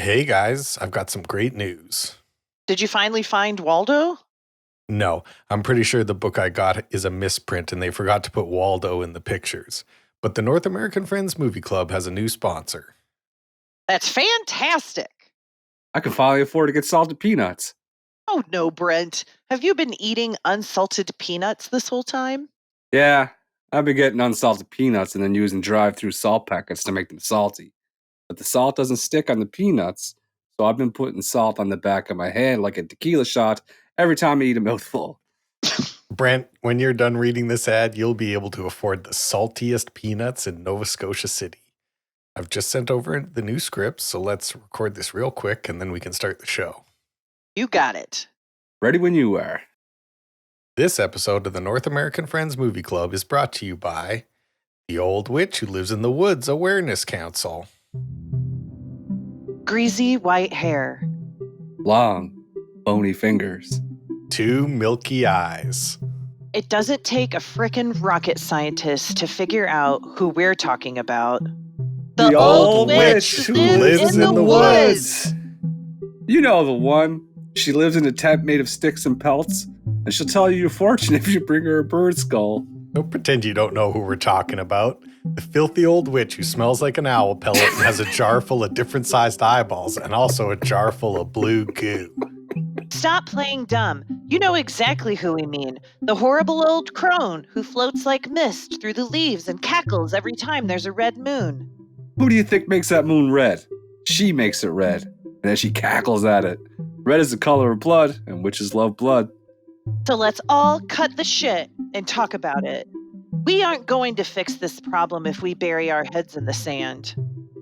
Hey guys, I've got some great news. Did you finally find Waldo? No, I'm pretty sure the book I got is a misprint and they forgot to put Waldo in the pictures. But the North American Friends Movie Club has a new sponsor. That's fantastic. I can finally afford to get salted peanuts. Oh no, Brent. Have you been eating unsalted peanuts this whole time? Yeah, I've been getting unsalted peanuts and then using drive-through salt packets to make them salty. But the salt doesn't stick on the peanuts, so I've been putting salt on the back of my hand like a tequila shot every time I eat a mouthful. Brent, when you're done reading this ad, you'll be able to afford the saltiest peanuts in Nova Scotia City. I've just sent over the new scripts, so let's record this real quick and then we can start the show. You got it. Ready when you are. This episode of the North American Friends Movie Club is brought to you by the Old Witch Who Lives in the Woods Awareness Council. Greasy white hair. Long, bony fingers. Two milky eyes. It doesn't take a frickin' rocket scientist to figure out who we're talking about. The old witch who lives in the woods. You know the one. She lives in a tent made of sticks and pelts, and she'll tell you a fortune if you bring her a bird skull. Don't pretend you don't know who we're talking about. The filthy old witch who smells like an owl pellet and has a jar full of different sized eyeballs and also a jar full of blue goo. Stop playing dumb. You know exactly who we mean. The horrible old crone who floats like mist through the leaves and cackles every time there's a red moon. Who do you think makes that moon red? She makes it red, and then she cackles at it. Red is the color of blood, and witches love blood. So let's all cut the shit and talk about it. We aren't going to fix this problem if we bury our heads in the sand.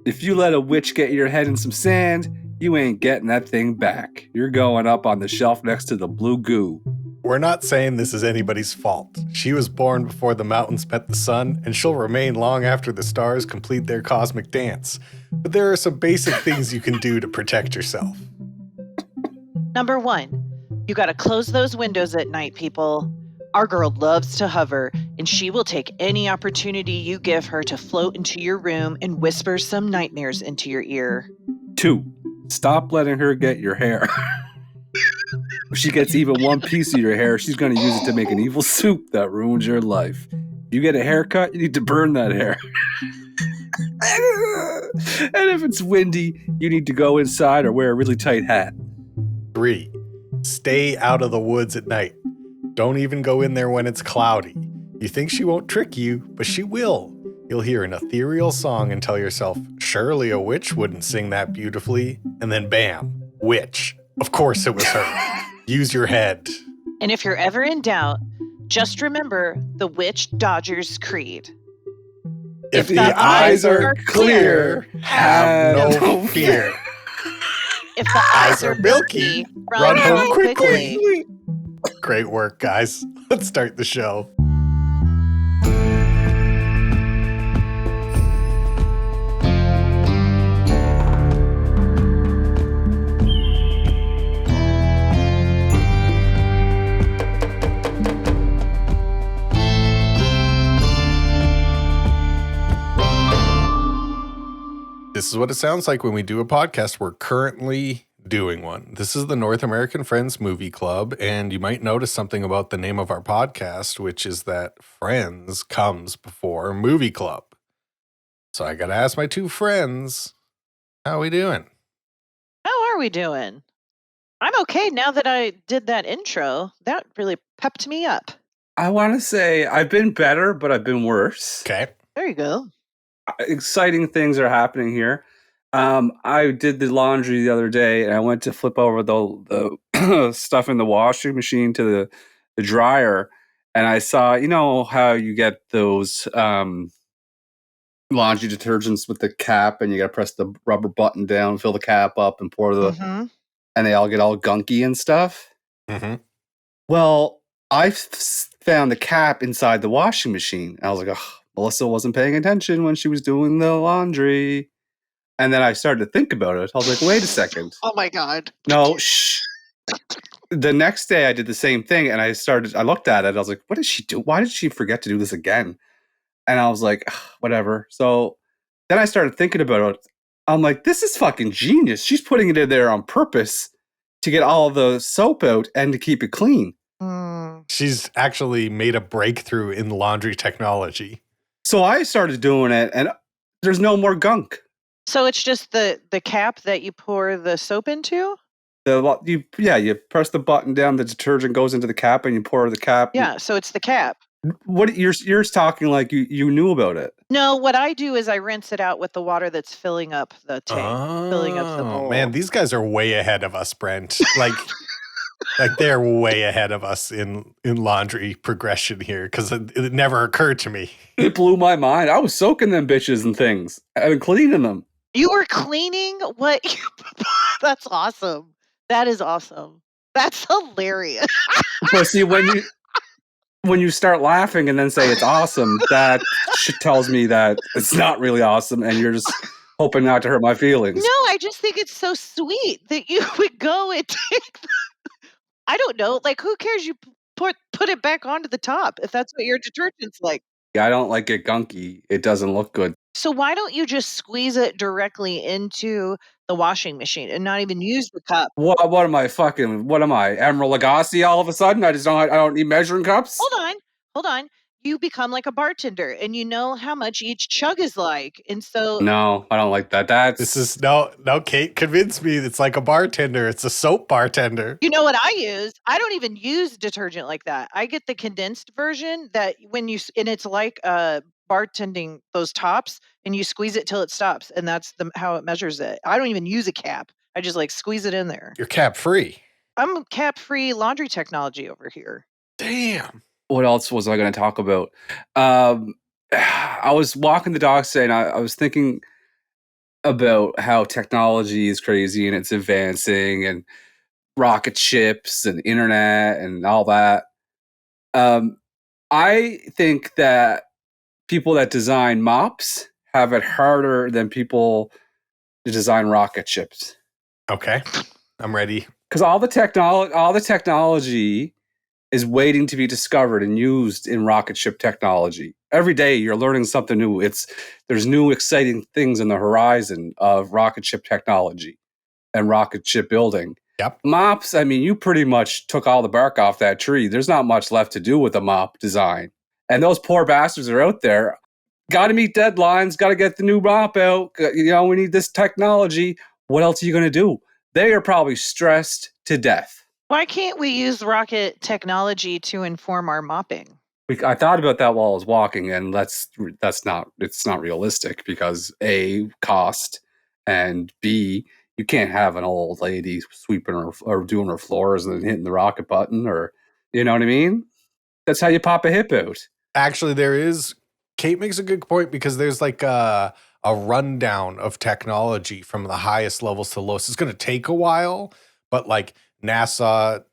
If you let a witch get your head in some sand, you ain't getting that thing back. You're going up on the shelf next to the blue goo. We're not saying this is anybody's fault. She was born before the mountains met the sun, and she'll remain long after the stars complete their cosmic dance. But there are some basic things you can do to protect yourself. Number 1, you gotta close those windows at night, people. Our girl loves to hover, and she will take any opportunity you give her to float into your room and whisper some nightmares into your ear. 2, stop letting her get your hair. If she gets even one piece of your hair, she's going to use it to make an evil soup that ruins your life. If you get a haircut, you need to burn that hair. And if it's windy, you need to go inside or wear a really tight hat. 3, stay out of the woods at night. Don't even go in there when it's cloudy. You think she won't trick you, but she will. You'll hear an ethereal song and tell yourself, surely a witch wouldn't sing that beautifully. And then bam, witch. Of course it was her. Use your head. And if you're ever in doubt, just remember the Witch Dodgers Creed. If the eyes are clear, have no fear. If the eyes are milky, run home quickly. Great work, guys. Let's start the show. This is what it sounds like when we do a podcast. We're currently doing one. This is the North American Friends Movie Club, and you might notice something about the name of our podcast, which is that Friends comes before Movie Club. So I got to ask my two friends, how are we doing? How are we doing? I'm okay now that I did that intro. That really pepped me up. I want to say I've been better, but I've been worse. Okay. There you go. Exciting things are happening here. I did the laundry the other day, and I went to flip over the stuff in the washing machine to the dryer, and I saw, you know how you get those laundry detergents with the cap, and you got to press the rubber button down, fill the cap up, and pour and they all get all gunky and stuff. Mm-hmm. Well, I found the cap inside the washing machine. I was like, oh, Melissa wasn't paying attention when she was doing the laundry. And then I started to think about it. I was like, wait a second. Oh my God. No, shh. The next day I did the same thing, and I looked at it. I was like, what did she do? Why did she forget to do this again? And I was like, whatever. So then I started thinking about it. I'm like, this is fucking genius. She's putting it in there on purpose to get all the soap out and to keep it clean. She's actually made a breakthrough in laundry technology. So I started doing it, and there's no more gunk. So it's just the cap that you pour the soap into? You press the button down, the detergent goes into the cap, and you pour the cap. Yeah, so it's the cap. What you're talking like you knew about it? No, what I do is I rinse it out with the water that's filling up the tank, filling up the bowl. Man, these guys are way ahead of us, Brent. Like they're way ahead of us in laundry progression here, because it never occurred to me. It blew my mind. I was soaking them bitches and things and cleaning them. You were cleaning what? That's awesome. That is awesome. That's hilarious. But see, when you start laughing and then say it's awesome, that tells me that it's not really awesome, and you're just hoping not to hurt my feelings. No, I just think it's so sweet that you would go and take I don't know. Like, who cares? You put it back onto the top if that's what your detergent's like. I don't like it gunky. It doesn't look good. So why don't you just squeeze it directly into the washing machine and not even use the cup? What am I, Emeril Lagasse all of a sudden? I don't need measuring cups? Hold on. You become like a bartender and you know how much each chug is like. And so no, I don't like that. No, Kate convinced me it's like a bartender. It's a soap bartender. You know what I use? I don't even use detergent like that. I get the condensed version that and it's like bartending those tops, and you squeeze it till it stops, and that's how it measures it. I don't even use a cap. I just like squeeze it in there. You're cap free. I'm cap free laundry technology over here. Damn. What else was I going to talk about? I was walking the dog today, and I was thinking about how technology is crazy and it's advancing, and rocket ships and internet and all that. I think that people that design mops have it harder than people to design rocket ships. Okay, I'm ready. Because all the technology is waiting to be discovered and used in rocket ship technology. Every day you're learning something new. There's new exciting things in the horizon of rocket ship technology and rocket ship building. Yep. Mops, I mean, you pretty much took all the bark off that tree. There's not much left to do with a mop design. And those poor bastards are out there. Got to meet deadlines, got to get the new mop out. We need this technology. What else are you going to do? They are probably stressed to death. Why can't we use rocket technology to inform our mopping? I thought about that while I was walking, and it's not realistic because A, cost, and B, you can't have an old lady sweeping or doing her floors and then hitting the rocket button, or you know what I mean? That's how you pop a hip out. Actually, Kate makes a good point, because there's like a rundown of technology from the highest levels to the lowest. It's going to take a while, but like NASA,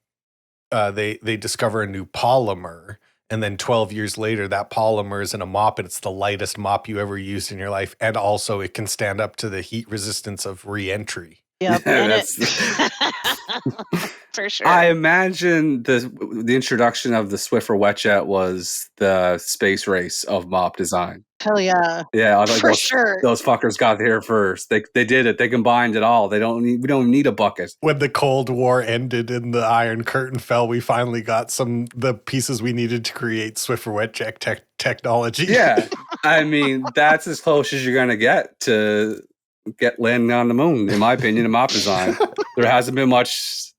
they discover a new polymer, and then 12 years later, that polymer is in a mop, and it's the lightest mop you ever used in your life, and also it can stand up to the heat resistance of re-entry. Yep, for sure. I imagine the introduction of the Swiffer Wetjet was the space race of mop design. Hell yeah. Yeah, sure. Those fuckers got here first. They did it. They combined it all. We don't need a bucket. When the Cold War ended and the Iron Curtain fell, we finally got the pieces we needed to create Swiffer Wetjet technology. Yeah. I mean, that's as close as you're going to get to get landing on the moon, in my opinion, in mop design. There hasn't been much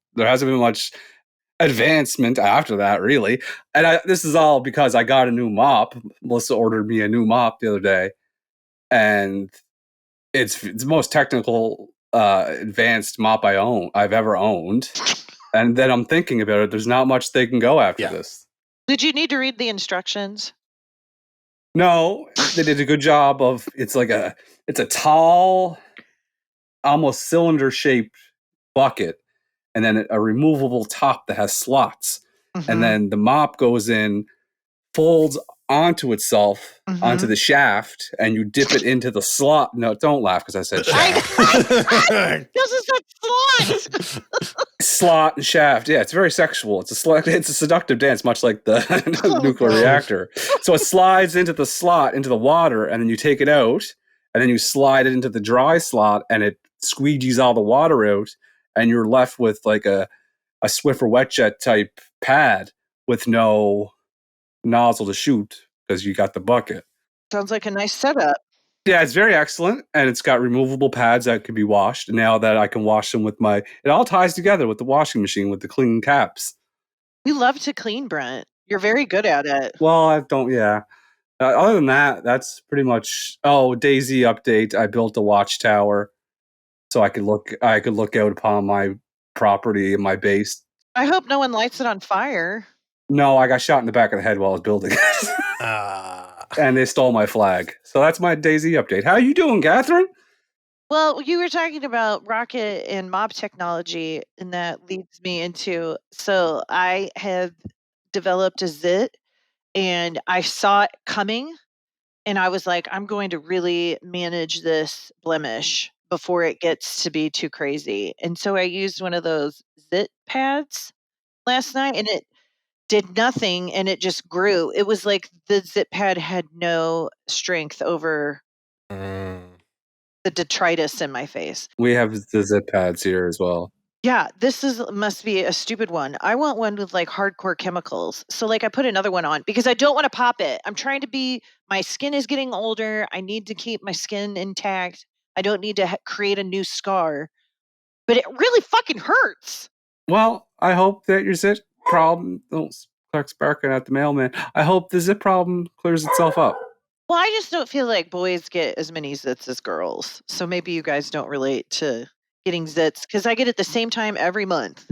advancement after that, really. And this is all because I got a new mop. Melissa ordered me a new mop the other day, and it's the most technical, advanced mop I've ever owned. And then I'm thinking about it. There's not much they can go after this. Did you need to read the instructions? No, they did a good job of. It's a tall, almost cylinder-shaped bucket, and then a removable top that has slots. Mm-hmm. And then the mop goes in, folds onto itself, mm-hmm. onto the shaft, and you dip it into the slot. No, don't laugh because I said shaft. This is a slot. Slot and shaft. Yeah, it's very sexual. It's a seductive dance, much like the nuclear reactor. So it slides into the slot, into the water, and then you take it out, and then you slide it into the dry slot, and it squeegees all the water out, and you're left with like a Swiffer WetJet type pad with no nozzle to shoot because you got the bucket. Sounds like a nice setup. Yeah, it's very excellent, and it's got removable pads that can be washed. Now that I can wash them with it all ties together with the washing machine with the clean caps. You love to clean, Brent. You're very good at it. Well, I don't. Yeah. Other than that, that's pretty much. Oh, Daisy update. I built a watchtower, so I could look out upon my property and my base. I hope no one lights it on fire. No, I got shot in the back of the head while I was building it. And they stole my flag. So that's my Daisy update. How you doing, Catherine? Well, you were talking about rocket and mob technology, and that leads me into, so I have developed a zit, and I saw it coming, and I was like, I'm going to really manage this blemish before it gets to be too crazy. And so I used one of those zit pads last night, and it did nothing, and it just grew. It was like the zit pad had no strength over the detritus in my face. We have the zip pads here as well. Yeah, must be a stupid one. I want one with like hardcore chemicals. So like I put another one on because I don't want to pop it. I'm trying to my skin is getting older. I need to keep my skin intact. I don't need to create a new scar. But it really fucking hurts. Well, I hope that your zit problem, Clark's barking at the mailman. I hope the zit problem clears itself up. Well, I just don't feel like boys get as many zits as girls. So maybe you guys don't relate to getting zits because I get it the same time every month.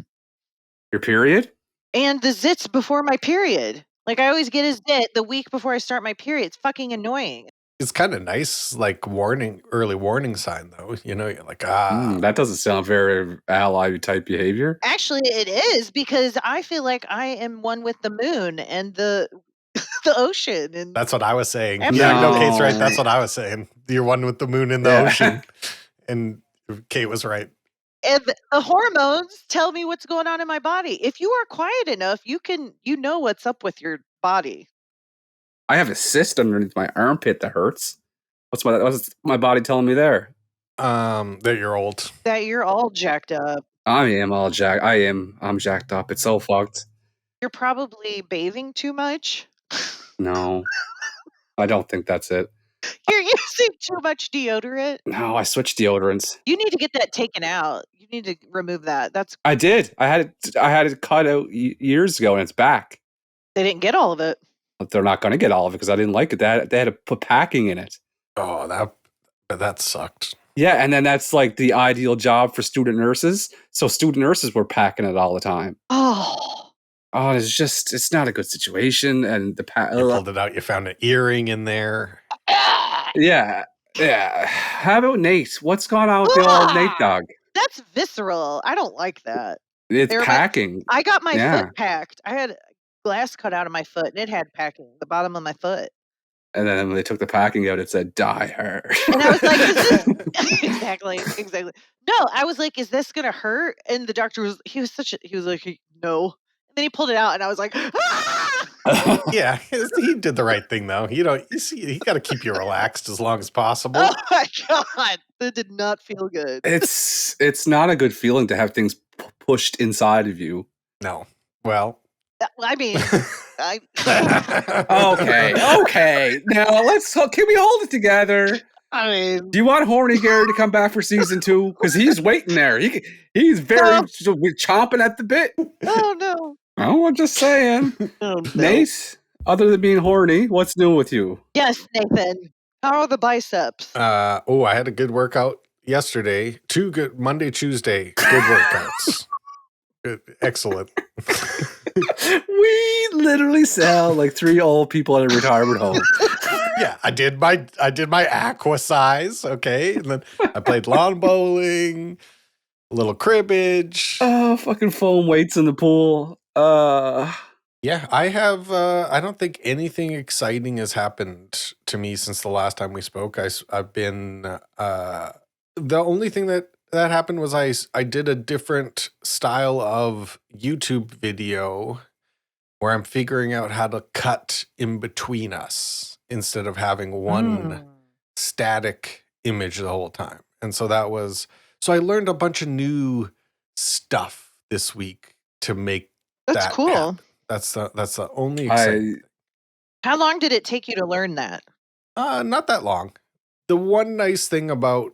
Your period? And the zits before my period. Like I always get a zit the week before I start my period. It's fucking annoying. It's kind of nice, like early warning sign though. You know, you're like, that doesn't sound very ally type behavior. Actually, it is because I feel like I am one with the moon and the ocean. And that's what I was saying. No. Yeah, no, Kate's right. That's what I was saying. You're one with the moon and the ocean. And Kate was right. And the hormones tell me what's going on in my body. If you are quiet enough, you know what's up with your body. I have a cyst underneath my armpit that hurts. What's my body telling me there? That you're old. That you're all jacked up. I am all jacked. I'm jacked up. It's so fucked. You're probably bathing too much. No, I don't think that's it. You're using too much deodorant. No, I switched deodorants. You need to get that taken out. You need to remove that. I did. I had it cut out years ago, and it's back. They didn't get all of it. But they're not going to get all of it because I didn't like it. They had to put packing in it. Oh, that sucked. Yeah, and then that's like the ideal job for student nurses. So student nurses were packing it all the time. Oh, it's not a good situation. And you pulled it out. You found an earring in there. Yeah. How about Nate? What's going on with the old Nate dog? That's visceral. I don't like that. It's packing. I got my foot packed. I had glass cut out of my foot, and it had packing the bottom of my foot. And then when they took the packing out, it said "Die hard." And I was like, is this... exactly. No, I was like, is this gonna hurt? And the doctor was like, no. And then he pulled it out, and I was like, ah! Yeah, he did the right thing though. You got to keep you relaxed as long as possible. Oh my god, that did not feel good. It's not a good feeling to have things pushed inside of you. No. Well, I mean, okay. Now can we hold it together? I mean, do you want Horny Gary to come back for season 2? Because he's waiting there. He's very chomping at the bit. Oh no. Oh, I'm just saying. Oh, no. Nate, other than being horny, what's new with you? Yes, Nathan. How are the biceps? I had a good workout yesterday. 2 good Monday, Tuesday, good workouts. Excellent. We literally sound like 3 old people in a retirement home. Yeah, I did my aqua size, okay? And then I played lawn bowling, a little cribbage. Oh, fucking foam weights in the pool. Yeah, I have I don't think anything exciting has happened to me since the last time we spoke. I've been the only thing that happened was I did a different style of YouTube video where I'm figuring out how to cut in between us instead of having one static image the whole time. And so I learned a bunch of new stuff this week to make That's that cool. happen. That's the only exciting. How long did it take you to learn that? Not that long. The one nice thing about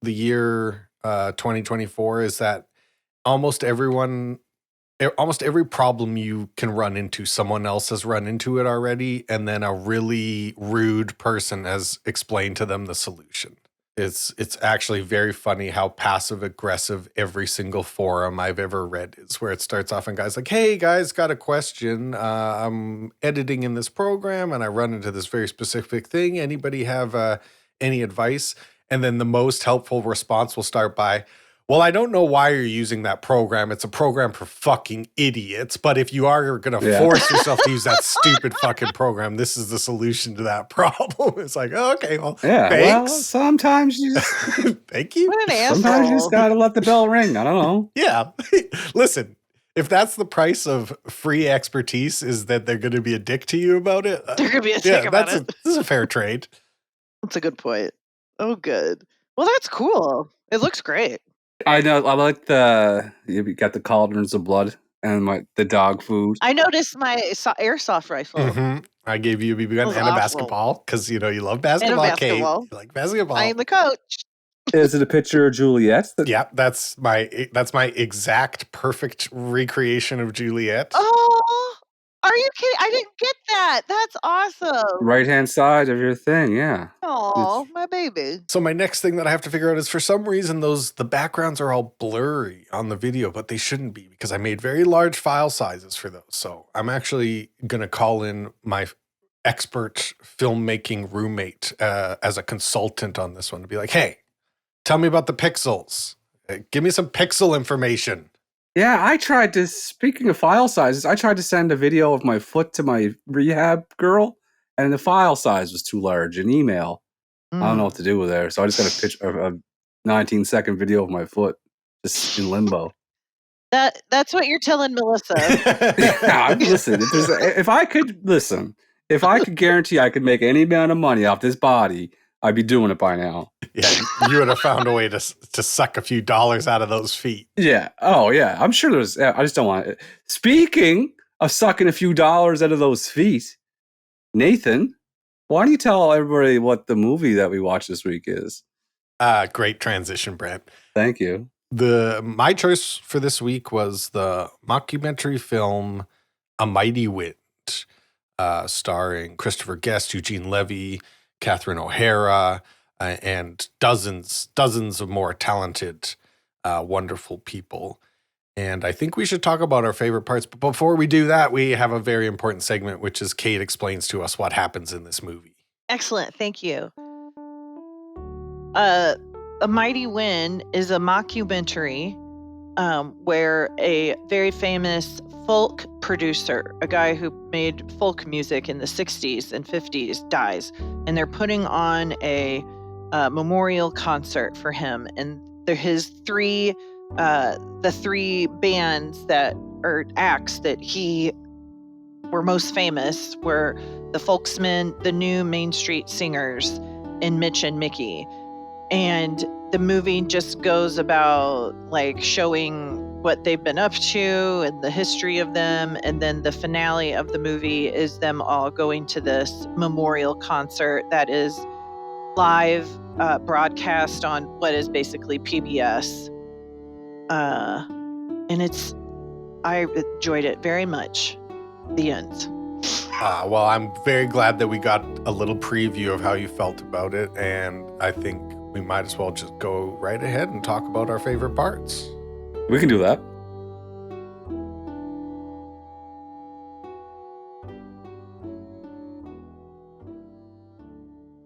the year 2024 is that almost every problem you can run into, someone else has run into it already, and then a really rude person has explained to them the solution. It's actually very funny how passive aggressive every single forum I've ever read is, where it starts off and guys like, hey guys, got a question. I'm editing in this program and I run into this very specific thing. Anybody have any advice? And then the most helpful response will start by, well, I don't know why you're using that program. It's a program for fucking idiots. But if you are going to force yourself to use that stupid fucking program, this is the solution to that problem. It's like, oh, okay, well, thanks. Well, sometimes you just, thank you. What an asshole. Sometimes you just got to let the bell ring. I don't know. Yeah. Listen, if that's the price of free expertise, is that they're going to be a dick to you about it? They're going to be a dick about it. This is a fair trade. That's a good point. Oh, good. Well, that's cool. It looks great. I know. I like you got the cauldrons of blood and the dog food. I noticed my airsoft rifle. Mm-hmm. I gave you a BB gun and a basketball because you love basketball. Kate. You like basketball. I am the coach. Is it a picture of Juliet? Yeah, that's my exact perfect recreation of Juliet. Oh, are you kidding? I didn't get that. That's awesome. Right-hand side of your thing, yeah. Oh, my baby. So my next thing that I have to figure out is, for some reason, the backgrounds are all blurry on the video, but they shouldn't be because I made very large file sizes for those. So I'm actually going to call in my expert filmmaking roommate as a consultant on this one to be like, hey, tell me about the pixels. Give me some pixel information. Yeah, speaking of file sizes, I tried to send a video of my foot to my rehab girl, and the file size was too large in email. I don't know what to do with there, so I just got a picture of a 19-second video of my foot just in limbo. That's what you're telling Melissa. Yeah, listen, if I could guarantee I could make any amount of money off this body, I'd be doing it by now. Yeah, you would have found a way to suck a few dollars out of those feet. Yeah. Oh, yeah. I'm sure I just don't want it. Speaking of sucking a few dollars out of those feet, Nathan, why don't you tell everybody what the movie that we watched this week is? Great transition, Brent. Thank you. My choice for this week was the mockumentary film A Mighty Wind, starring Christopher Guest, Eugene Levy, Catherine O'Hara, and dozens of more talented, wonderful people. And I think we should talk about our favorite parts. But before we do that, we have a very important segment, which is Kate explains to us what happens in this movie. Excellent. Thank you. A Mighty Wind is a mockumentary where a very famous folk producer, a guy who made folk music in the 60s and 50s, dies. And they're putting on a memorial concert for him. And his the three bands that, or acts that he were most famous were the Folksmen, the New Main Street Singers, and Mitch and Mickey. And the movie just goes about showing what they've been up to and the history of them. And then the finale of the movie is them all going to this memorial concert that is live broadcast on what is basically PBS. And I enjoyed it very much. The end. Well, I'm very glad that we got a little preview of how you felt about it. And I think we might as well just go right ahead and talk about our favorite parts. We can do that.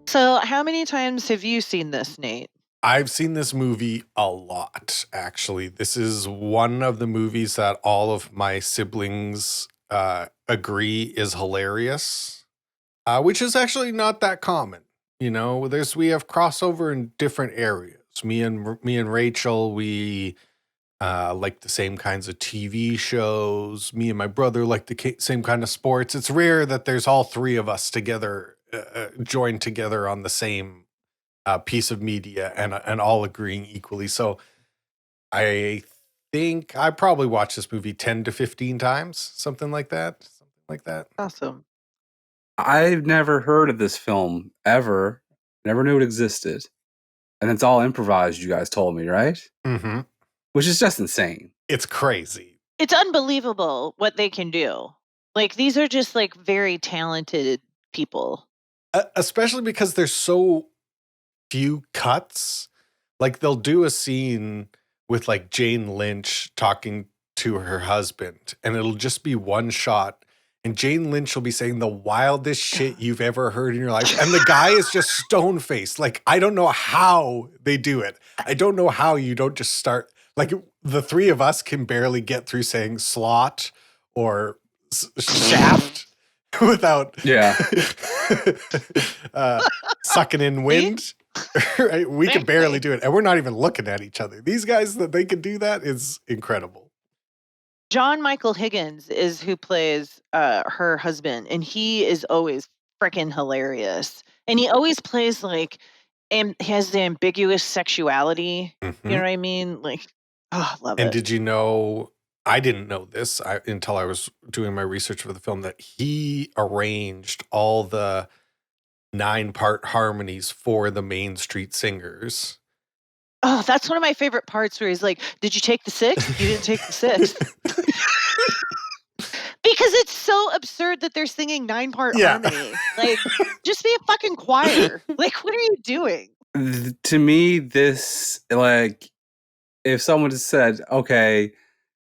So how many times have you seen this, Nate? I've seen this movie a lot, actually. This is one of the movies that all of my siblings agree is hilarious, which is actually not that common. You know, we have crossover in different areas. Me and Rachel, we like the same kinds of TV shows. Me and my brother like the same kind of sports. It's rare that there's all three of us together, joined together on the same piece of media and all agreeing equally. So I think I probably watched this movie 10 to 15 times, something like that. Something like that. Awesome. I've never heard of this film ever. Never knew it existed. And it's all improvised, you guys told me, right? Mm-hmm. Which is just insane. It's crazy. It's unbelievable what they can do. Like, these are just like very talented people. Especially because there's so few cuts. Like, they'll do a scene with like Jane Lynch talking to her husband, and it'll just be one shot. And Jane Lynch will be saying the wildest shit you've ever heard in your life. And the guy is just stone faced. Like, I don't know how they do it. I don't know how you don't just start. Like, the three of us can barely get through saying slot or shaft without sucking in wind. Right? We can barely do it. And we're not even looking at each other. These guys, that they can do that is incredible. John Michael Higgins is who plays her husband, and he is always freaking hilarious. And he always plays like, and he has the ambiguous sexuality. Mm-hmm. You know what I mean? Like, oh, love it. And did you know, I didn't know this until I was doing my research for the film, that he arranged all the 9-part harmonies for the Main Street Singers. Oh, that's one of my favorite parts where he's like, did you take the 6? You didn't take the 6. Because it's so absurd that they're singing 9-part harmony. Like, just be a fucking choir. Like, what are you doing? To me, this, like, if someone just said, okay,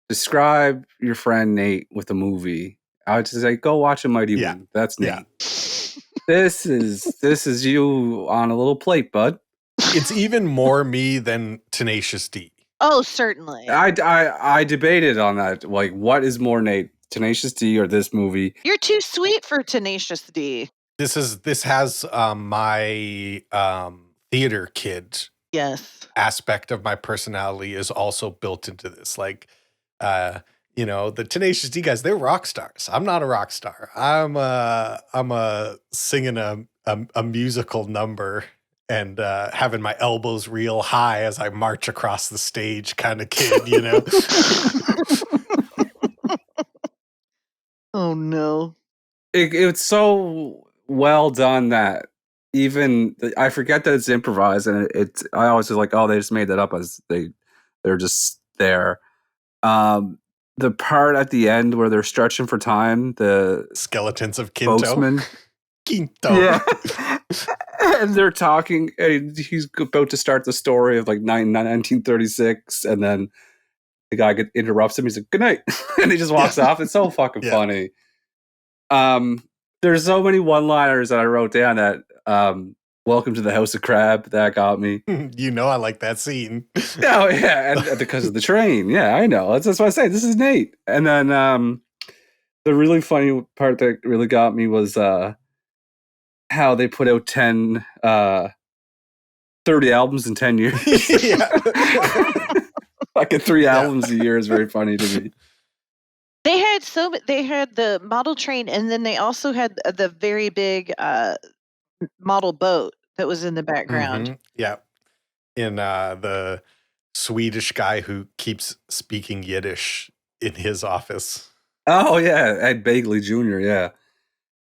describe your friend Nate with a movie, I would just say, go watch A Mighty Wind. That's Nate. This is you on a little plate, bud. It's even more me than Tenacious D. Oh, certainly. I debated on that. Like, what is more Nate, Tenacious D or this movie? You're too sweet for Tenacious D. This has my theater kid aspect of my personality is also built into this. Like, you know, the Tenacious D guys, they're rock stars. I'm not a rock star. I'm singing a musical number and having my elbows real high as I march across the stage kind of kid, you know? Oh, no. It's so well done that even I forget that it's improvised, and I always was like, oh, they just made that up as they're just there. The part at the end where they're stretching for time, the skeletons of Quinto. Boatman. Quinto. Yeah. And they're talking, and he's about to start the story of like 1936, and then the guy interrupts him. He's like, good night. And he just walks off. It's so fucking funny. There's so many one-liners that I wrote down that welcome to the House of Crab, that got me. You know I like that scene. Oh, yeah, and because of the train. Yeah, I know. That's what I say. This is Nate. And then the really funny part that really got me was how they put out 30 albums in 10 years. Like 3 albums a year is very funny to me. They had the model train, and then they also had the very big model boat that was in the background. Mm-hmm. Yeah. In the Swedish guy who keeps speaking Yiddish in his office. Oh, yeah. Ed Begley Jr., yeah.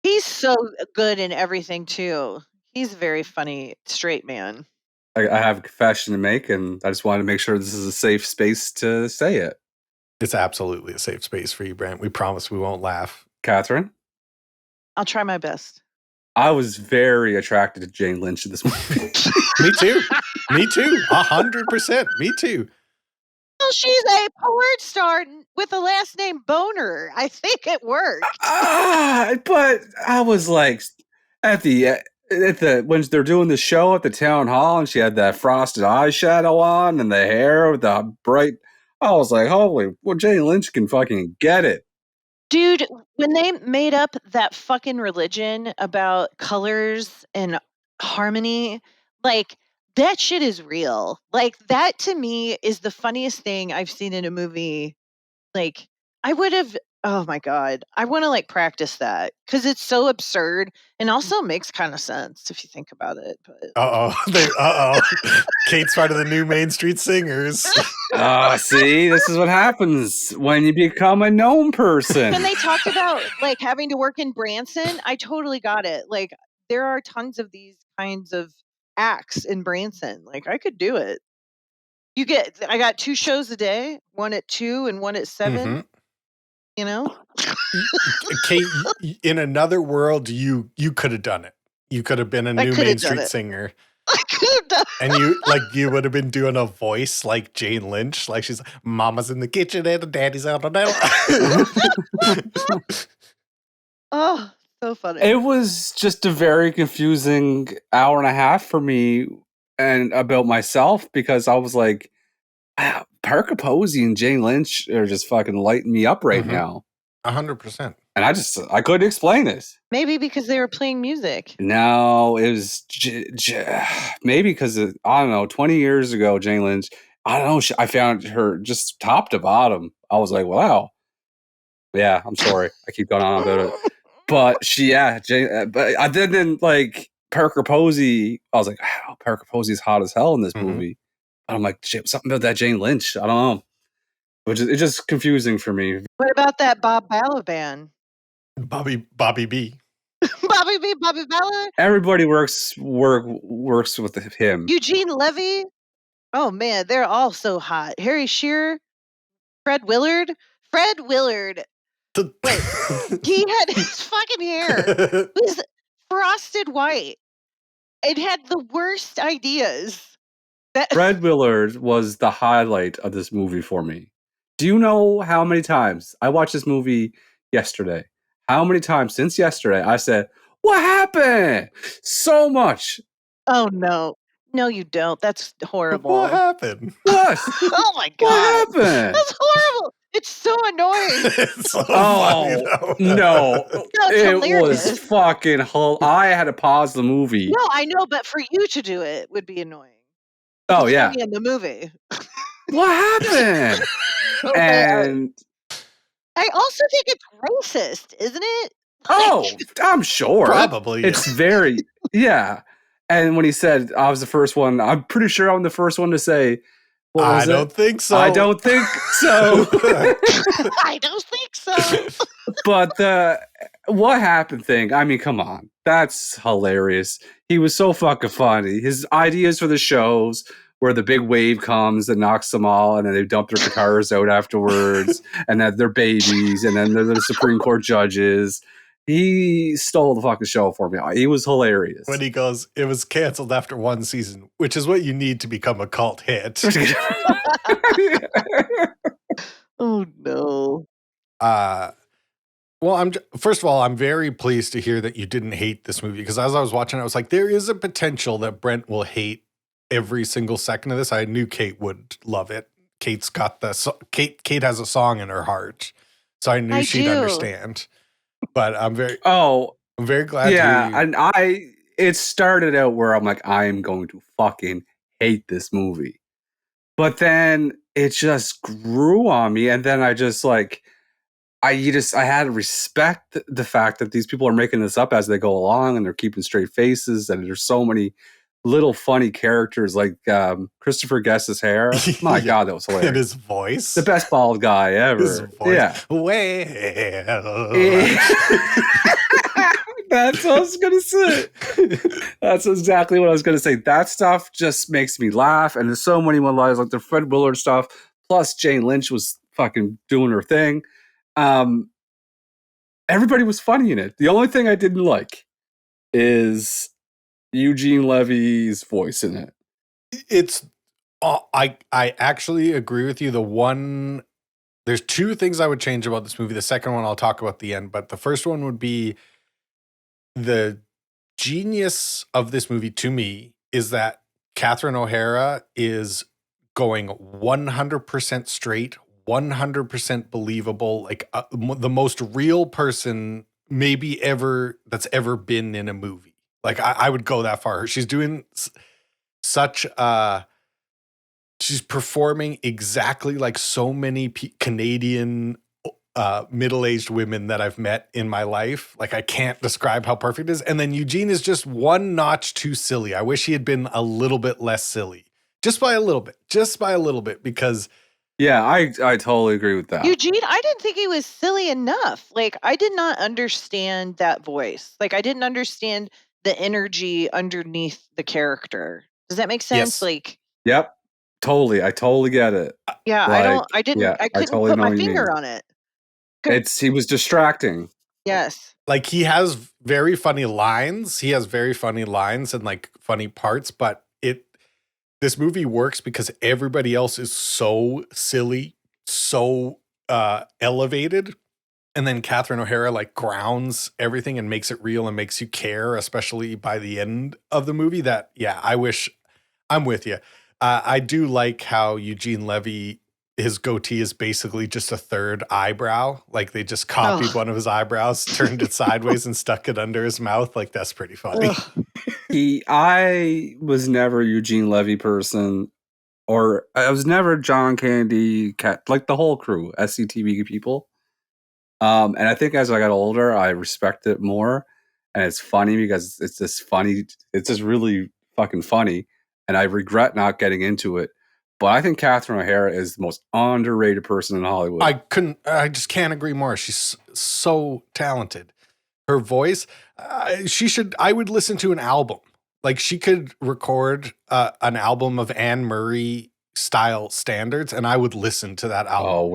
He's so good in everything, too. He's a very funny straight man. I have a confession to make, and I just wanted to make sure this is a safe space to say it. It's absolutely a safe space for you, Brent. We promise we won't laugh. Catherine? I'll try my best. I was very attracted to Jane Lynch in this movie. Me too. Me too. 100%. Me too. Well, she's a porn star with the last name Boner. I think it worked. But I was like, at the when they're doing the show at the town hall, and she had that frosted eyeshadow on and the hair with the bright. I was like, holy, well, Jane Lynch can fucking get it. Dude, when they made up that fucking religion about colors and harmony, like, that shit is real. Like, that to me is the funniest thing I've seen in a movie. Like, I would have Oh my God. I want to like practice that because it's so absurd and also makes kind of sense if you think about it. But Kate's part of the new Main Street Singers. See, this is what happens when you become a known person. when they talked about like having to work in Branson, I totally got it. Like there are tons of these kinds of acts in Branson. Like I could do it. I got 2 shows a day, one at 2 and one at 7. Mhm. You know? Kate, in another world, you could have done it. You could have been a new coulda Main done Street it. singer. I could have done And you would have been doing a voice like Jane Lynch, like she's Mama's in the kitchen and Daddy's out on that. Oh, so funny. It was just a very confusing hour and a half for me and about myself because I was like, wow, Parker Posey and Jane Lynch are just fucking lighting me up right now. 100%. And I couldn't explain this. Maybe because they were playing music. No, it was maybe because I don't know. 20 years ago, Jane Lynch. I don't know. I found her just top to bottom. I was like, wow. Yeah, I'm sorry. I keep going on about it, but Jane. But I didn't like Parker Posey. I was like, wow, Parker Posey's hot as hell in this movie. But I'm like, something about that Jane Lynch. I don't know. Which is it's just confusing for me. What about that Bob Balaban? Bobby B. Bobby B. Bobby Balaban? Everybody works with him. Eugene Levy? Oh man, they're all so hot. Harry Shearer? Fred Willard? Fred Willard. Wait, he had his fucking hair was frosted white. It had the worst ideas. Fred Willard was the highlight of this movie for me. Do you know how many times I watched this movie yesterday? How many times since yesterday I said, what happened? So much. Oh no. No, you don't. That's horrible. What happened? What? Oh my God. What happened? That's horrible. It's so annoying. It's so funny, though. No. it's It hilarious. was fucking I had to pause the movie. No, I know, but for you to do it would be annoying. Oh, It's yeah. funny in the movie. What happened? And I also think it's racist, isn't it? oh, I'm sure. Probably. It's very, yeah. And when he said, I was the first one, I'm pretty sure I'm the first one to say, what was I don't think so. I don't think so. I don't think so. But the what happened thing, I mean, come on. That's hilarious. He was so fucking funny. His ideas for the shows where the big wave comes and knocks them all, and then they dump their guitars out afterwards, and that they're babies, and then they're the Supreme Court judges. He stole the fucking show for me. He was hilarious. When he goes, it was canceled after 1 season, which is what you need to become a cult hit. Oh no. Well, first of all, I'm very pleased to hear that you didn't hate this movie, because as I was watching, I was like, there is a potential that Brent will hate every single second of this. I knew Kate would love it. Kate's got Kate has a song in her heart, so I knew she'd understand. But I'm very glad. Yeah, and it started out where I'm like, I am going to fucking hate this movie, but then it just grew on me, and then I just like. I had to respect the fact that these people are making this up as they go along, and they're keeping straight faces, and there's so many little funny characters like Christopher Guest's hair. My God, that was hilarious. And his voice. The best bald guy ever. His voice. Yeah. Well. That's what I was going to say. That's exactly what I was going to say. That stuff just makes me laugh. And there's so many more lines, like the Fred Willard stuff. Plus, Jane Lynch was fucking doing her thing. Everybody was funny in it. The only thing I didn't like is Eugene Levy's voice in it. It's I actually agree with you. There's 2 things I would change about this movie. The second one I'll talk about at the end, but the first one would be the genius of this movie to me is that Catherine O'Hara is going 100% straight, 100% believable, like the most real person maybe that's ever been in a movie. Like I would go that far. She's doing such she's performing exactly like so many Canadian middle-aged women that I've met in my life. Like, I can't describe how perfect it is. And then Eugene is just one notch too silly. I wish he had been a little bit less silly. Just by a little bit, because Yeah, I totally agree with that. Eugene, I didn't think he was silly enough. Like, I did not understand that voice. Like, I didn't understand the energy underneath the character. Does that make sense? Yes. Like, Yep, totally. I totally get it. yeah, Like, I couldn't totally put know my what you finger mean. on it. He was distracting. Yes. like, he has very funny lines. He has very funny lines and like funny parts, but this movie works because everybody else is so silly, so elevated. And then Catherine O'Hara like grounds everything and makes it real and makes you care, especially by the end of the movie. That, yeah, I wish. I'm with you. I do like how Eugene Levy, his goatee is basically just a third eyebrow. Like, they just copied one of his eyebrows, turned it sideways, and stuck it under his mouth. Like, that's pretty funny. I was never a Eugene Levy person, or I was never John Candy, like the whole crew, SCTV people. And I think as I got older, I respect it more. And it's funny because it's just really fucking funny. And I regret not getting into it. But I think Catherine O'Hara is the most underrated person in Hollywood. I just can't agree more. She's so talented. Her voice, I would listen to an album. Like, she could record an album of Anne Murray style standards, and I would listen to that album. Oh,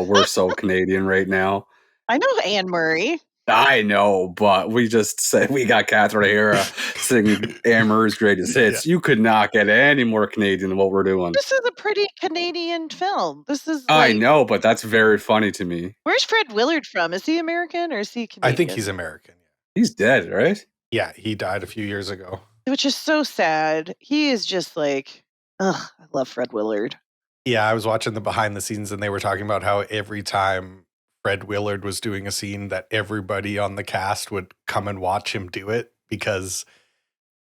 we're so Canadian right now. I know Anne Murray. I know, but we just said we got Catherine O'Hara singing Anne Murray's greatest hits. Yeah. You could not get any more Canadian than what we're doing. This is a pretty Canadian film. This is I know, but that's very funny to me. Where's Fred Willard from? Is he American or is he Canadian? I think he's American. He's dead, right? Yeah, he died a few years ago. Which is so sad. He is just like, I love Fred Willard. Yeah, I was watching the behind the scenes and they were talking about how every time Fred Willard was doing a scene that everybody on the cast would come and watch him do it because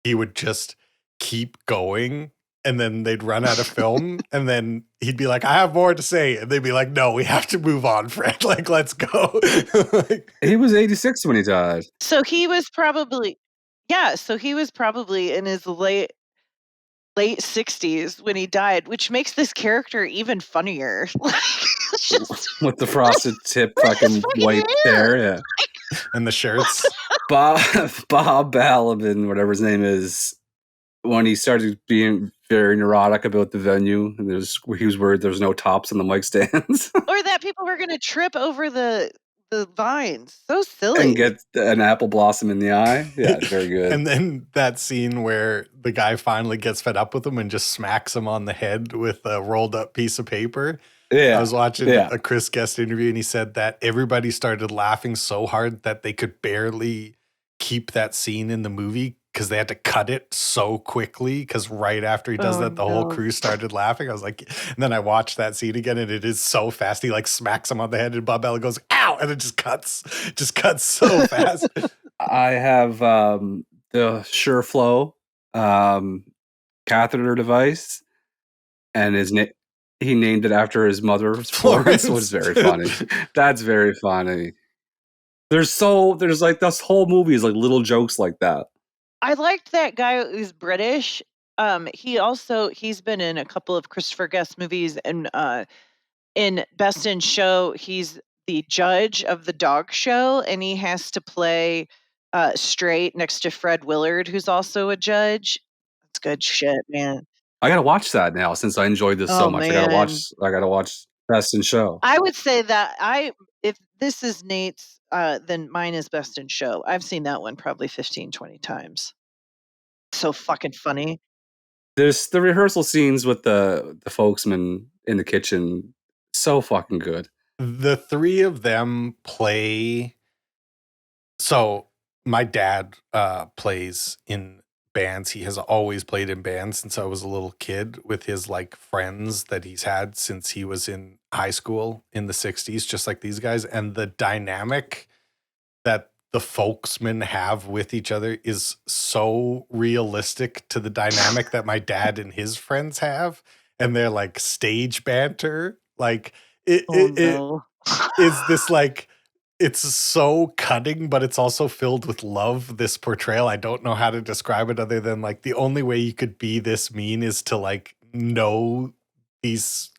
he would just keep going and then they'd run out of film and then he'd be like, I have more to say. And they'd be like, no, we have to move on, Fred. Like, let's go. He was 86 when he died. So he was probably in his late 60s when he died, which makes this character even funnier. With the frosted tip fucking white hair, yeah. And the shirts. Bob Balaban, whatever his name is, when he started being very neurotic about the venue, and he was worried there was no tops on the mic stands. Or that people were going to trip over the vines. So silly. And get an apple blossom in the eye. Yeah, very good. And then that scene where the guy finally gets fed up with him and just smacks him on the head with a rolled up piece of paper. Yeah. I was watching a Chris Guest interview and he said that everybody started laughing so hard that they could barely keep that scene in the movie because they had to cut it so quickly because right after he does that, the whole crew started laughing. I was like, and then I watched that scene again and it is so fast. He like smacks him on the head and Bob Bella goes, ow, and it just cuts so fast. I have the Shearer Flow catheter device and he named it after his mother, Florence. It was very funny. That's very funny. There's like this whole movie is like little jokes like that. I liked that guy who's British. He's been in a couple of Christopher Guest movies, and in Best in Show, he's the judge of the dog show, and he has to play straight next to Fred Willard, who's also a judge. That's good shit, man. I gotta watch that now since I enjoyed this so much. Man. I gotta watch Best in Show. I would say that if this is Nate's, then mine is Best in Show. I've seen that one probably 15, 20 times. So fucking funny. There's the rehearsal scenes with the folksmen in the kitchen. So fucking good. The three of them play. So my dad plays in bands. He has always played in bands since I was a little kid with his like friends that he's had since he was in high school in the 60s, just like these guys. And the dynamic that the folksmen have with each other is so realistic to the dynamic that my dad and his friends have. And they're like stage banter. Like is this like, it's so cutting, but it's also filled with love, this portrayal. I don't know how to describe it other than like the only way you could be this mean is to like know these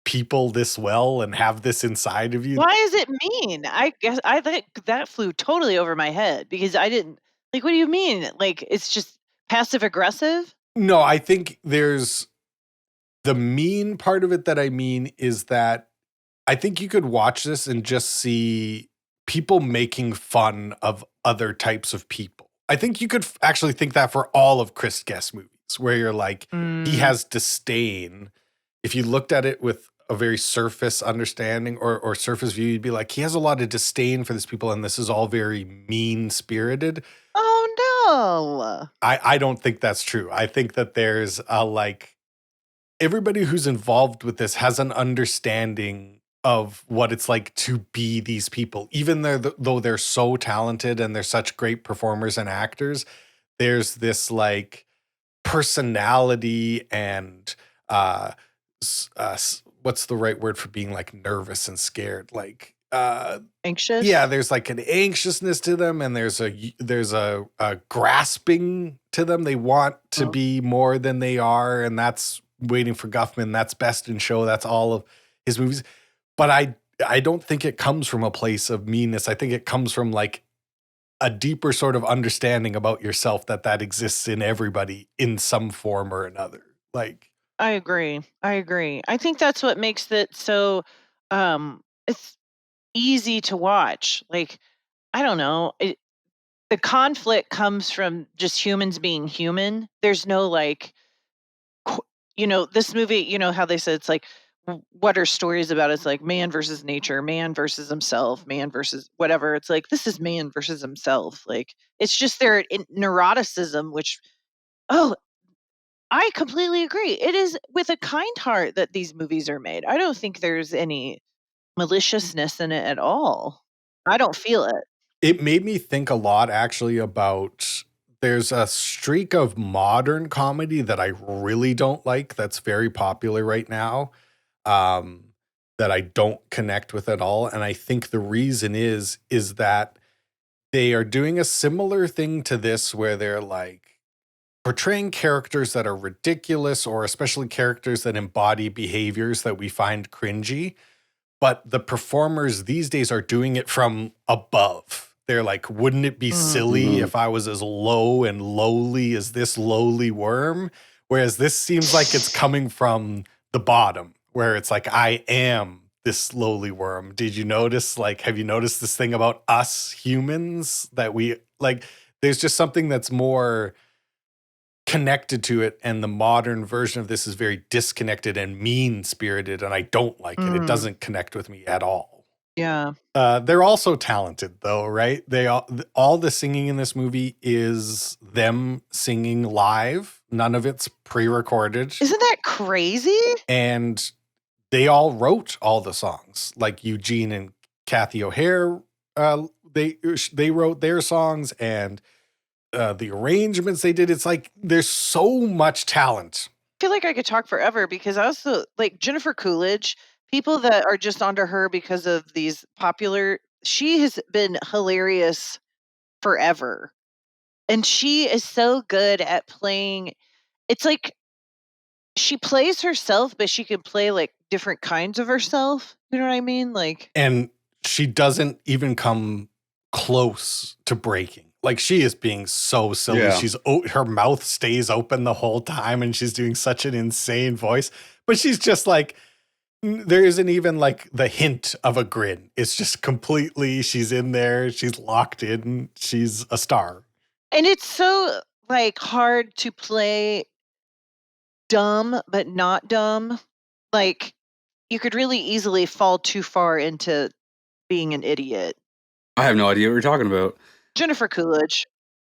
people this well and have this inside of you. Why is it mean? I guess I think that flew totally over my head because I didn't like. What do you mean? Like it's just passive aggressive? No, I think there's the mean part of it that I mean is that I think you could watch this and just see people making fun of other types of people. I think you could actually think that for all of Chris Guest movies, where you're like, he has disdain. If you looked at it with a very surface understanding or surface view, you'd be like, he has a lot of disdain for these people, and this is all very mean-spirited. Oh no! I don't think that's true. I think that there's a like, everybody who's involved with this has an understanding of what it's like to be these people. Even though they're so talented and they're such great performers and actors, there's this like personality and what's the right word for being like nervous and scared? Like Anxious? yeah, there's like an anxiousness to them, and there's a grasping to them. They want to be more than they are, and that's Waiting for Guffman. That's Best in Show. That's all of his movies. But I don't think it comes from a place of meanness. I think it comes from like a deeper sort of understanding about yourself that exists in everybody in some form or another. Like, I agree. I think that's what makes it so it's easy to watch. Like, I don't know. The conflict comes from just humans being human. There's no like this movie, how they said it's like what are stories about? It's like man versus nature, man versus himself, man versus whatever. It's like this is man versus himself. Like it's just their neuroticism, which I completely agree. It is with a kind heart that these movies are made. I don't think there's any maliciousness in it at all. I don't feel it. it made me think a lot actually about, there's a streak of modern comedy that I really don't like that's very popular right now, that I don't connect with at all. And I think the reason is that they are doing a similar thing to this where they're like portraying characters that are ridiculous, or especially characters that embody behaviors that we find cringy. But the performers these days are doing it from above. They're like, wouldn't it be silly if I was as low and lowly as this lowly worm? Whereas this seems like it's coming from the bottom, where it's like, I am this lowly worm. Did you notice, like, have you noticed this thing about us humans that we, like, there's just something that's more connected to it, and the modern version of this is very disconnected and mean-spirited, and I don't like it. It doesn't connect with me at all. Yeah. They're also talented, though, right? They all the singing in this movie is them singing live. None of it's pre-recorded. Isn't that crazy? And they all wrote all the songs. Like Eugene and Kathy O'Hare, they wrote their songs, and the arrangements they did. It's like there's so much talent. I feel like I could talk forever because I also like Jennifer Coolidge. People that are just onto her because of these popular, she has been hilarious forever. And she is so good at playing. It's like she plays herself, but she can play like different kinds of herself. You know what I mean? Like, and she doesn't even come close to breaking. Like, she is being so silly. Yeah. Her mouth stays open the whole time, and she's doing such an insane voice. But she's just like, there isn't even like the hint of a grin. It's just completely, she's in there, she's locked in, she's a star. And it's so like hard to play dumb, but not dumb. Like, you could really easily fall too far into being an idiot. I have no idea what you're talking about. Jennifer Coolidge.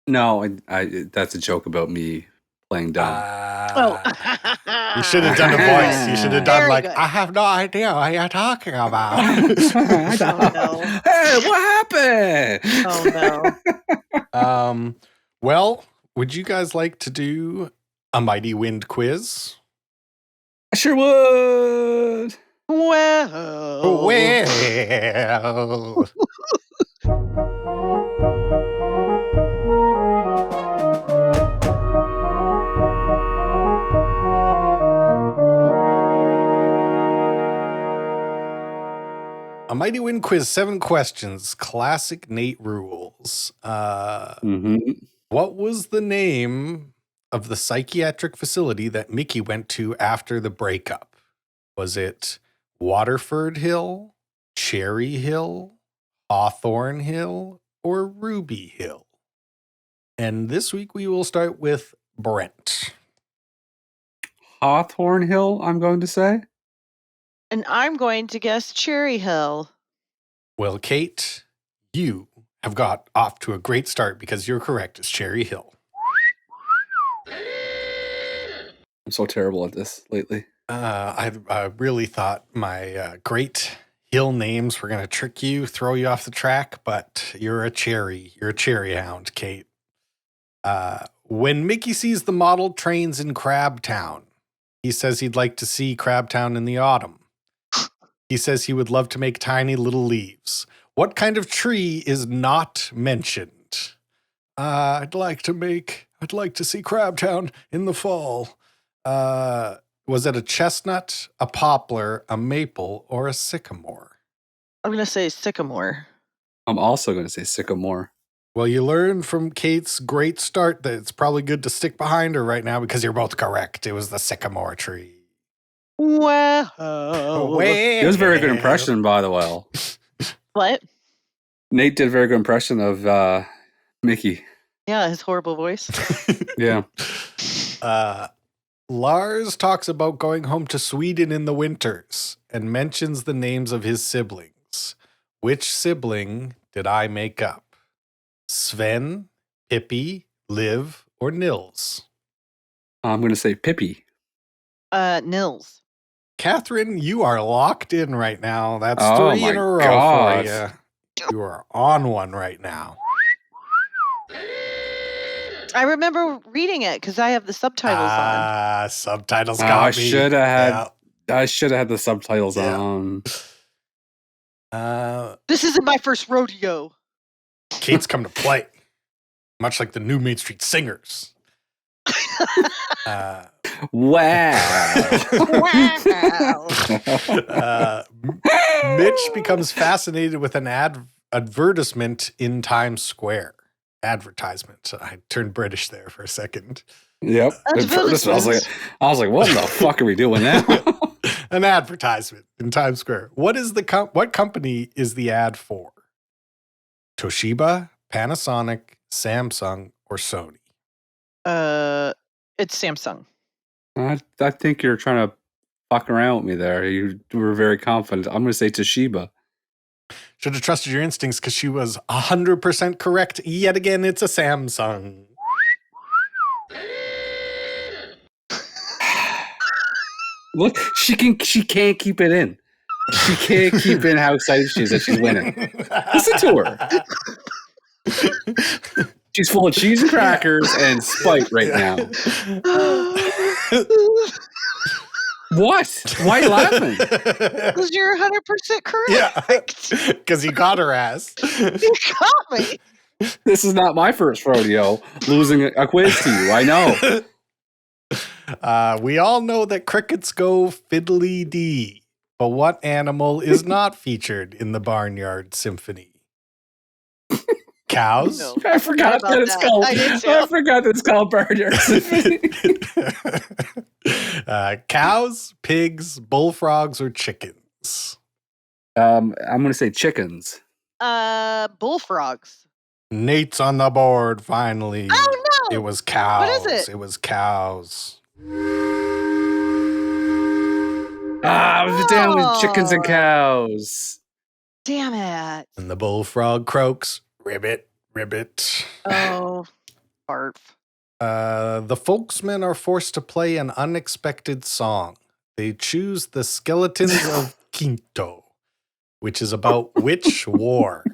No, that's a joke about me playing dumb. You should have done a voice. You should have done Very like, good. I have no idea what you're talking about. Oh, no. Hey, what happened? Oh, no. Well, would you guys like to do a Mighty Wind quiz? I sure would. Well. Well. A Mighty Win quiz, 7 questions, classic Nate rules. What was the name of the psychiatric facility that Mickey went to after the breakup? Was it Waterford Hill, Cherry Hill, Hawthorne Hill, or Ruby Hill? And this week we will start with Brent. Hawthorne Hill, I'm going to say. And I'm going to guess Cherry Hill. Well, Kate, you have got off to a great start because you're correct. It's Cherry Hill. I'm so terrible at this lately. I really thought my great hill names were going to trick you, throw you off the track, but you're a cherry hound, Kate. When Mickey sees the model trains in Crabtown, he says he'd like to see Crabtown in the autumn. He says he would love to make tiny little leaves. What kind of tree is not mentioned? I'd like to see Crabtown in the fall. Was it a chestnut, a poplar, a maple, or a sycamore? I'm going to say sycamore. I'm also going to say sycamore. Well, you learned from Kate's great start that it's probably good to stick behind her right now because you're both correct. It was the sycamore tree. Well. It was a very good impression, by the way. What? Nate did a very good impression of Mickey. Yeah, his horrible voice. Yeah. Lars talks about going home to Sweden in the winters and mentions the names of his siblings. Which sibling did I make up? Sven, Pippi, Liv, or Nils? I'm going to say Pippi. Nils. Catherine, you are locked in right now. That's Oh 3 in my a row God. for you. You are on one right now. I remember reading it because I have the subtitles on. Subtitles I got me. should have had the subtitles Yeah. on. This isn't my first rodeo. Kate's come to play, much like the New Main Street Singers. Wow. Mitch becomes fascinated with an advertisement in Times Square. Advertisement. I turned British there for a second. Yep. At first, I was like, what the fuck are we doing now? An advertisement in Times Square. What is what company is the ad for? Toshiba, Panasonic, Samsung, or Sony? It's Samsung. I think you're trying to fuck around with me there. You were very confident. I'm going to say Toshiba. Should have trusted your instincts because she was 100% correct. Yet again, it's a Samsung. Look, she can't keep it in. She can't keep in how excited she is that she's winning. Listen to her. She's full of cheese and crackers and spite right now. What? Why are you laughing? Because you're 100% correct. Yeah, because he got her ass. You got me. This is not my first rodeo losing a quiz to you. I know. We all know that crickets go fiddly-dee, but what animal is not featured in the Barnyard Symphony? Cows? No. I forgot that it's called. I forgot that it's called Barnyard Symphony. Cows, pigs, bullfrogs, or chickens? I'm going to say chickens. Bullfrogs. Nate's on the board, finally. Oh, no. It was cows. What is it? It was cows. I was down with chickens and cows. Damn it. And the bullfrog croaks, ribbit, ribbit. Oh, barf. The folksmen are forced to play an unexpected song. They choose the Skeletons of Quinto, which is about which war?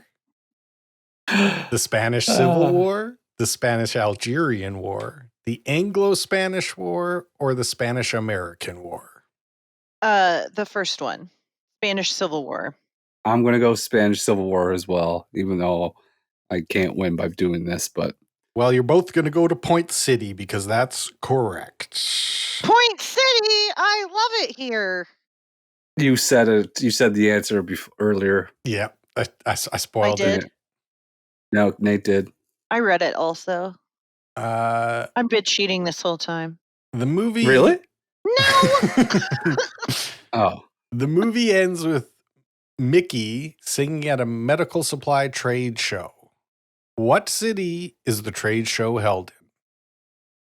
The Spanish Civil War, the Spanish-Algerian War, the Anglo-Spanish War, or the Spanish-American War? The first one. Spanish Civil War. I'm going to go Spanish Civil War as well, even though I can't win by doing this, but. Well, you're both going to go to Point City because that's correct. Point City! I love it here. You said it. You said the answer earlier. Yeah, I spoiled I did. it. No, Nate did. I read it also. I've been cheating this whole time. The movie. Really? No! Oh. The movie ends with Mickey singing at a medical supply trade show. What city is the trade show held in?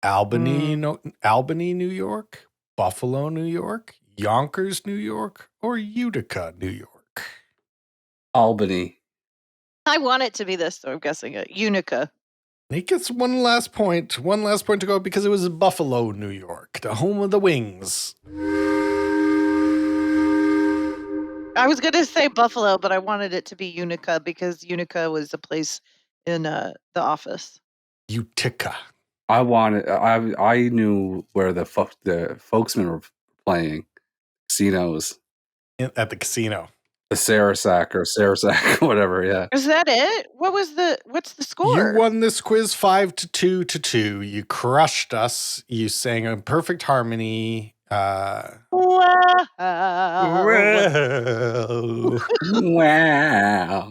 Albany, New York, Buffalo, New York, Yonkers, New York, or Utica, New York? Albany. I want it to be this, so I'm guessing it. Unica. Nate gets one last point to go because it was Buffalo, New York, the home of the Wings. I was going to say Buffalo, but I wanted it to be Unica because Unica was a place in The Office. Utica. I knew where the folksmen were playing. Casinos. At the casino. The Sarasaq, whatever, yeah. Is that it? What's the score? You won this quiz 5-2. You crushed us. You sang in perfect harmony. Wow. Wow.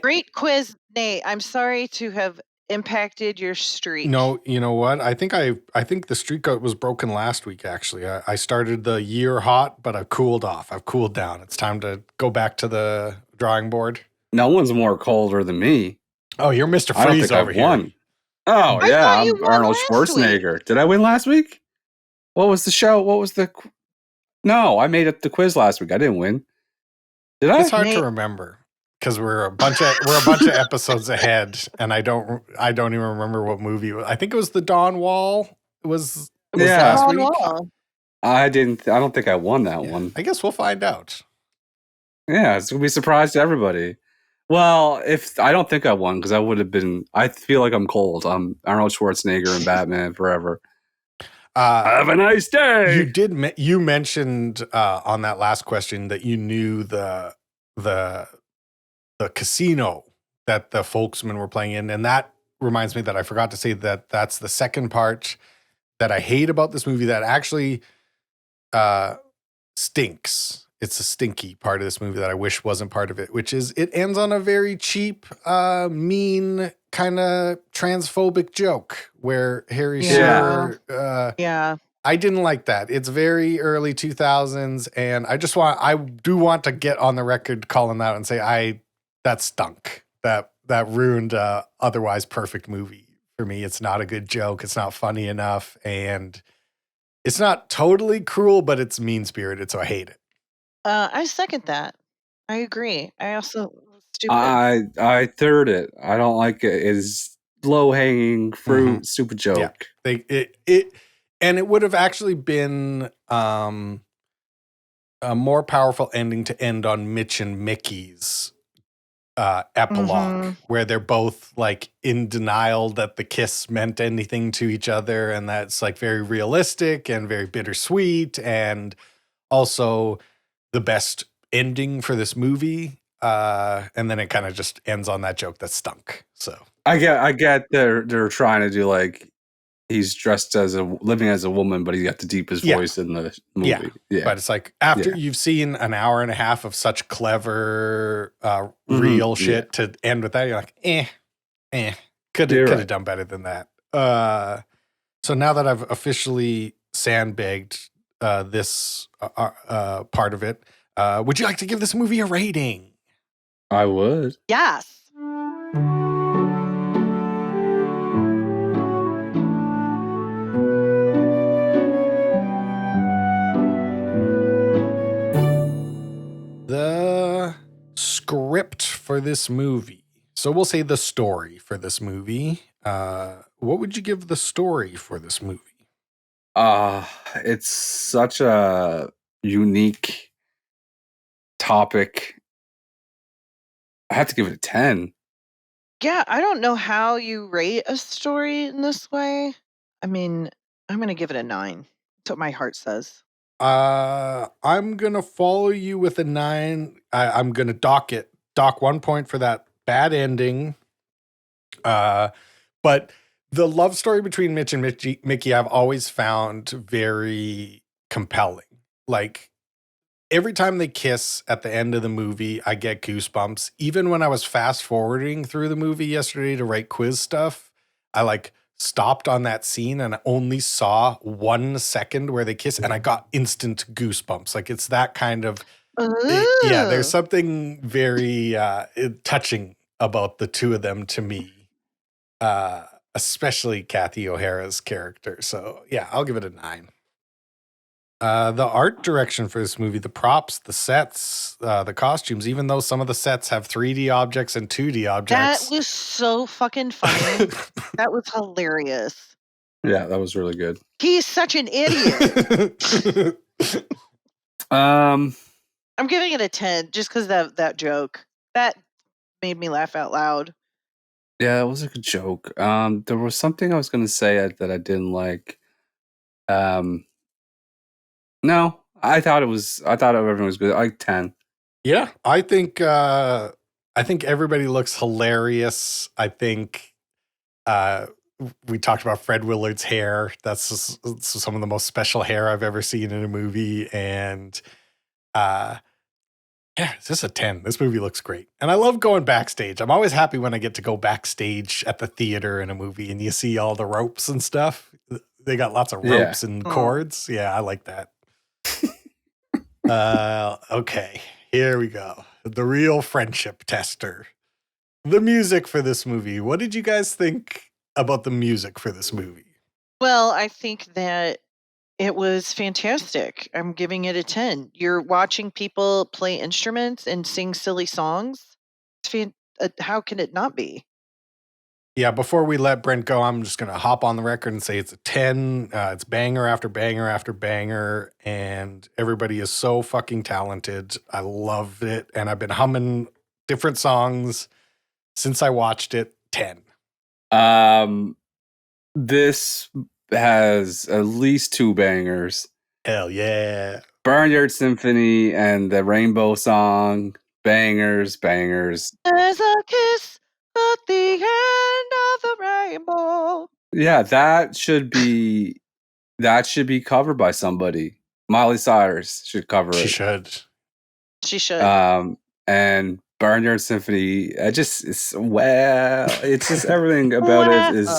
Great quiz, Nate. I'm sorry to have impacted your streak. No, you know what? I think the streak was broken last week, actually. I started the year hot, but I've cooled off. I've cooled down. It's time to go back to the drawing board. No one's more colder than me. Oh, you're Mr. Freeze I don't think over I've here. won. Oh, I yeah. thought you I'm won Arnold last Schwarzenegger. week. Did I win last week? What was the show? What was the... No, I made up the quiz last week. I didn't win. Did I? It's hard to remember because we're a bunch of episodes ahead, and I don't even remember what movie it was. I think it was the Dawn Wall. It was last week. I don't think I won that one. I guess we'll find out. Yeah, it's gonna be a surprise to everybody. Well, if I don't think I won because I would have been. I feel like I'm cold. I'm Arnold Schwarzenegger and Batman forever. Have a nice day. You mentioned on that last question that you knew the casino that the folksmen were playing in, and that reminds me that I forgot to say that's the second part that I hate about this movie that actually stinks. It's a stinky part of this movie that I wish wasn't part of it, which is it ends on a very cheap, mean, kind of transphobic joke where Harry Shearer. I didn't like that. It's very early 2000s, and I do want to get on the record calling that and say that stunk. That ruined a otherwise perfect movie for me. It's not a good joke. It's not funny enough, and it's not totally cruel, but it's mean-spirited, so I hate it. I second that. I agree. I also stupid. I third it. I don't like it. It's low-hanging fruit, stupid joke. Yeah. And it would have actually been a more powerful ending to end on Mitch and Mickey's epilogue, where they're both like in denial that the kiss meant anything to each other, and that's like very realistic and very bittersweet, and also the best ending for this movie. And then it kind of just ends on that joke that stunk. So I get they're trying to do like he's dressed living as a woman, but he got the deepest voice in the movie. Yeah. But it's like after you've seen an hour and a half of such clever, real shit to end with that, you're like, could have done better than that. So now that I've officially sandbagged this part of it, would you like to give this movie a rating? I would. Yes. The script for this movie. So we'll say the story for this movie. What would you give the story for this movie? It's such a unique topic. I have to give it a 10. Yeah, I don't know how you rate a story in this way. I mean, I'm going to give it a 9. That's what my heart says. I'm gonna follow you with a 9. I'm gonna dock 1 point for that bad ending. But the love story between Mitch and Mickey, I've always found very compelling. Like every time they kiss at the end of the movie, I get goosebumps. Even when I was fast forwarding through the movie yesterday to write quiz stuff, I like stopped on that scene and I only saw 1 second where they kiss and I got instant goosebumps. Like it's that kind of, yeah, there's Ooh. something very touching about the two of them to me. Especially Kathy O'Hara's character. So yeah, I'll give it a 9. The art direction for this movie, the props, the sets, the costumes, even though some of the sets have 3D objects and 2D objects. That was so fucking funny. That was hilarious. Yeah, that was really good. He's such an idiot. I'm giving it a 10 just because that joke. That made me laugh out loud. Yeah, it was a good joke. There was something I was going to say that I didn't like. No, I thought everything was good. I like 10. Yeah, I think everybody looks hilarious. I think we talked about Fred Willard's hair. That's just some of the most special hair I've ever seen in a movie. And yeah, it's just a 10. This movie looks great. And I love going backstage. I'm always happy when I get to go backstage at the theater in a movie and you see all the ropes and stuff. They got lots of ropes and cords. Yeah, I like that. Okay, here we go. The real friendship tester. The music for this movie. What did you guys think about the music for this movie? Well, I think that it was fantastic. I'm giving it a 10. You're watching people play instruments and sing silly songs. How can it not be? Yeah, before we let Brent go, I'm just going to hop on the record and say it's a 10. It's banger after banger after banger, and everybody is so fucking talented. I loved it, and I've been humming different songs since I watched it. 10. This has at least 2 bangers. Hell yeah. Barnyard Symphony and the Rainbow Song. Bangers. There's a kiss at the end of the rainbow. Yeah, that should be covered by somebody. Miley Cyrus should cover it. She should. And Barnyard Symphony, it's just everything about it is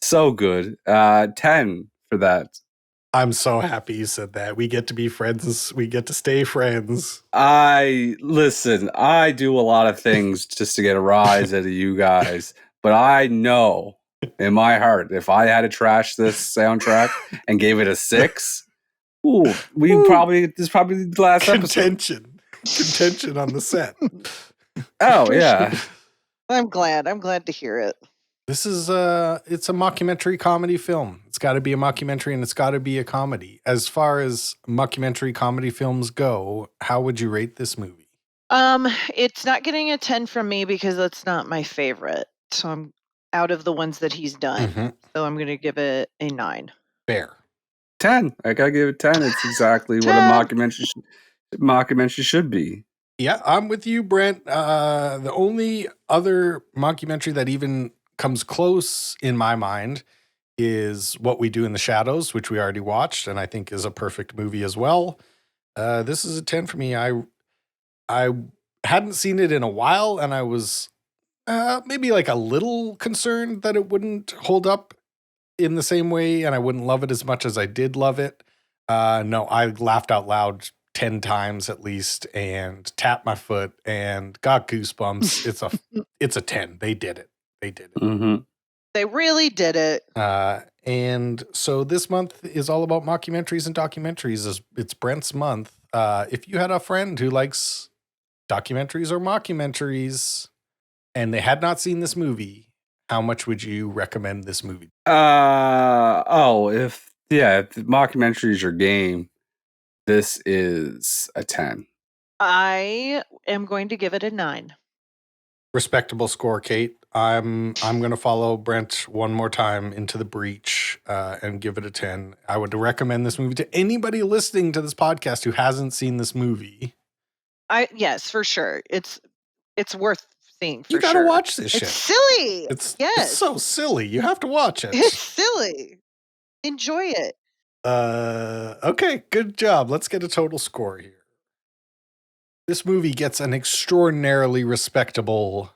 so good. 10 for that. I'm so happy you said that. We get to be friends. We get to stay friends. I do a lot of things just to get a rise out of you guys, but I know in my heart, if I had to trash this soundtrack and gave it a 6, this is probably the last episode. Contention on the set. Oh yeah. I'm glad to hear it. This is it's a mockumentary comedy film. It's got to be a mockumentary and it's got to be a comedy. As far as mockumentary comedy films go, how would you rate this movie? It's not getting a 10 from me because that's not my favorite. So I'm out of the ones that he's done. Mm-hmm. So I'm going to give it a 9. Fair. 10. I gotta give it 10. It's exactly what a mockumentary should be. Yeah, I'm with you, Brent. The only other mockumentary that even comes close in my mind is What We Do in the Shadows, which we already watched, and I think is a perfect movie as well. This is a 10 for me. I hadn't seen it in a while, and I was maybe like a little concerned that it wouldn't hold up in the same way, and I wouldn't love it as much as I did love it. No, I laughed out loud 10 times at least and tapped my foot and got goosebumps. It's a 10. They did it. Mm-hmm. They really did it. And so this month is all about mockumentaries and documentaries. It's Brent's month. If you had a friend who likes documentaries or mockumentaries and they had not seen this movie, how much would you recommend this movie? If the mockumentary is your game, this is a 10. I am going to give it a 9. Respectable score, Kate. I'm going to follow Brent one more time into the breach. and give it a 10. I would recommend this movie to anybody listening to this podcast who hasn't seen this movie. Yes, for sure. It's worth seeing. You gotta watch this shit. It's silly. It's yes. so silly. You have to watch it. It's silly. Enjoy it. Okay, good job. Let's get a total score here. This movie gets an extraordinarily respectable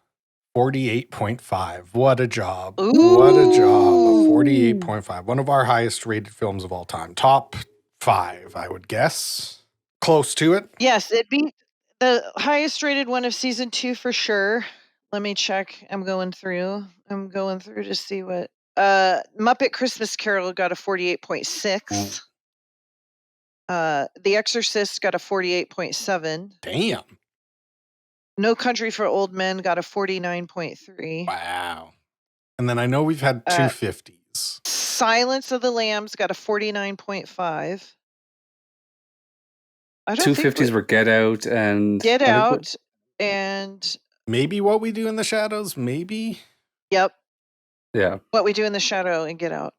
48.5. What a job. Ooh. What a job. 48.5. One of our highest rated films of all time. Top 5, I would guess. Close to it. Yes, it beat the highest rated one of season 2 for sure. Let me check. I'm going through to see what Muppet Christmas Carol got a 48.6. The Exorcist got a 48.7. Damn. No Country for Old Men got a 49.3. Wow. And then I know we've had 250s. Silence of the Lambs got a 49.5. I don't 250s were Get Out and and maybe What We Do in the Shadows. Maybe. Yep. Yeah. What We Do in the Shadow and Get Out.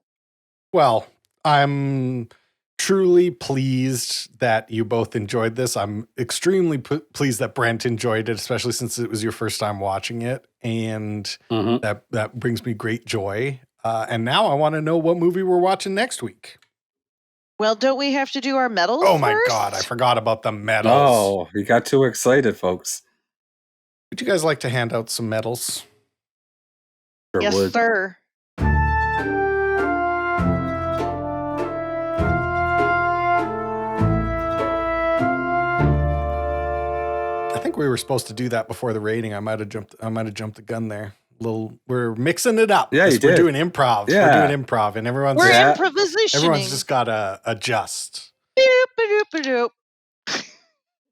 Well, I'm truly pleased that you both enjoyed this. I'm extremely pleased that Brent enjoyed it, especially since it was your first time watching it. And that brings me great joy. And now I want to know what movie we're watching next week. Well, don't we have to do our medals Oh, my first? God. I forgot about the medals. Oh, you got too excited, folks. Would you guys like to hand out some medals? Sure yes, would. sir. I think we were supposed to do that before the rating. I might have jumped the gun there. We're mixing it up. Yeah, you did. We're doing improv. Yeah. We're doing improv, and everyone's improvisationing. Everyone's just got to adjust. Doop-a-doop-a-doop.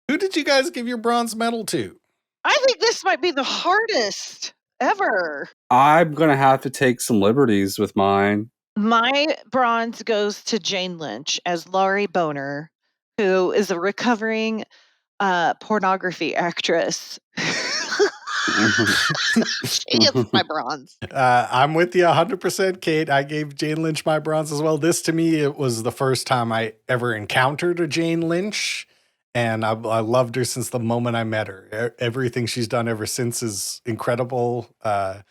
Who did you guys give your bronze medal to? I think this might be the hardest ever. I'm going to have to take some liberties with mine. My bronze goes to Jane Lynch as Laurie Boner, who is a recovering pornography actress. She gets my bronze. I'm with you 100%, Kate. I gave Jane Lynch my bronze as well. This, to me, it was the first time I ever encountered a Jane Lynch, and I loved her since the moment I met her. Everything she's done ever since is incredible. I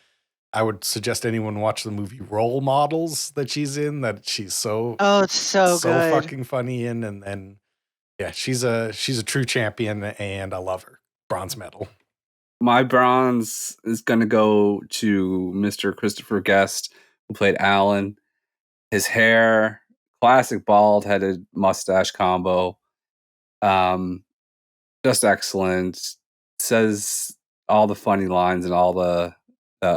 would suggest anyone watch the movie Role Models that she's in, that she's it's so good. fucking funny in, and yeah, she's a true champion, and I love her. Bronze medal. My bronze is going to go to Mr. Christopher Guest, who played Alan. His hair, classic bald-headed mustache combo. Just excellent. Says all the funny lines and all the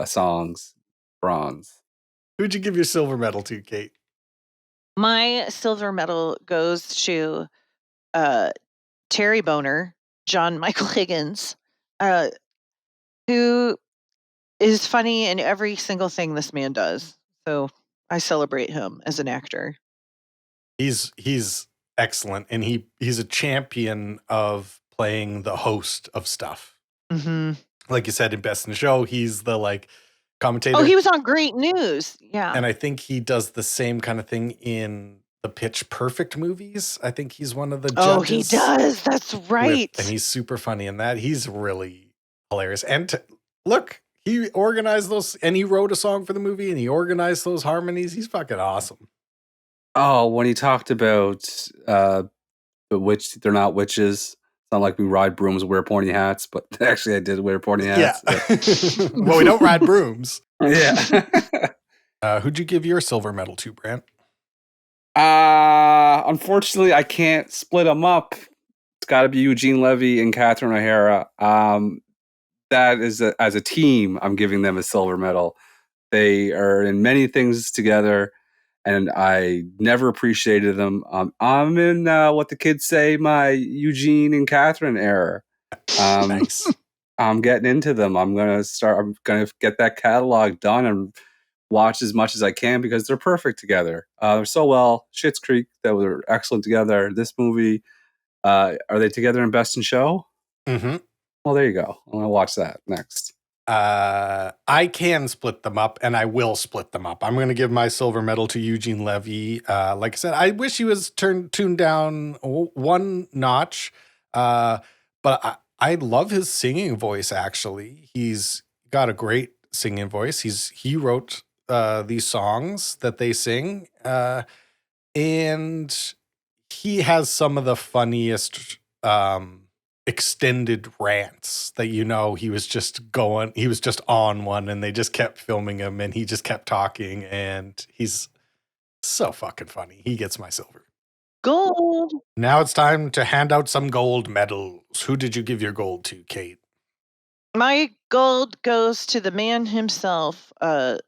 songs. Bronze. Who'd you give your silver medal to, Kate? My silver medal goes to Terry Boner, John Michael Higgins, who is funny in every single thing this man does. So I celebrate him as an actor. He's excellent, and he's a champion of playing the host of stuff. Mm-hmm. Like you said, in Best in Show, he's the commentator. Oh, he was on Great News. Yeah. And I think he does the same kind of thing in the Pitch Perfect movies. I think he's one of the judges. Oh, he does. That's right. And he's super funny in that. He's really hilarious. And look, he organized those, and he wrote a song for the movie, and he organized those harmonies. He's fucking awesome. Oh, when he talked about the witch, they're not witches. It's not like we ride brooms and wear pointy hats, but actually I did wear pointy hats. Yeah. Well, we don't ride brooms. Yeah. Who'd you give your silver medal to, Brent? Unfortunately, I can't split them up. It's got to be Eugene Levy and Catherine O'Hara. That is, as a team, I'm giving them a silver medal. They are in many things together, and I never appreciated them. I'm in what the kids say, my Eugene and Catherine era. Nice. I'm getting into them. I'm gonna get that catalog done and watch as much as I can because they're perfect together. They're so well. Schitt's Creek, that were excellent together. This movie, are they together in Best in Show? Mm-hmm. Well, there you go. I'm gonna watch that next. I can split them up, and I will split them up. I'm going to give my silver medal to Eugene Levy. Like I said, I wish he was tuned down one notch, but I love his singing voice, actually. He's got a great singing voice. He wrote these songs that they sing, and he has some of the funniest extended rants that he was just on one, and they just kept filming him, and he just kept talking, and he's so fucking funny. He gets my silver. Gold. Now it's time to hand out some gold medals. Who did you give your gold to, Kate? My gold goes to the man himself, a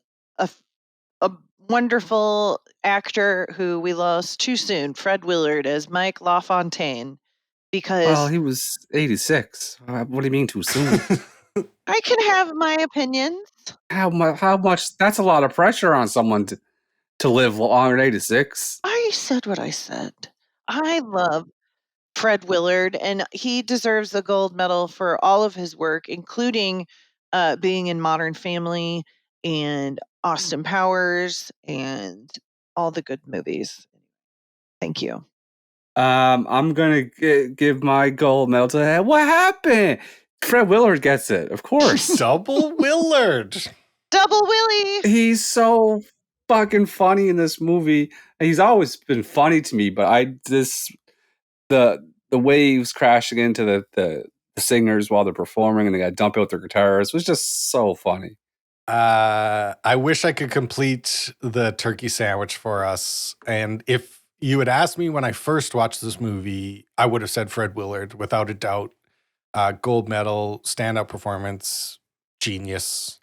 wonderful actor who we lost too soon, Fred Willard, as Mike LaFontaine. Because Well, he was 86. What do you mean too soon? I can have my opinions. How much? That's a lot of pressure on someone to live longer than 86. I said what I said. I love Fred Willard, and he deserves a gold medal for all of his work, including being in Modern Family and Austin Powers and all the good movies. Thank you. I'm gonna give my gold medal to what happened. Fred Willard gets it, of course. Double Willard. Double Willie. He's so fucking funny in this movie. He's always been funny to me, but the waves crashing into the singers while they're performing, and they got to dump out their guitars was just so funny. I wish I could complete the turkey sandwich for us, and if you had asked me when I first watched this movie, I would have said Fred Willard, without a doubt. Gold medal, stand-up performance, genius.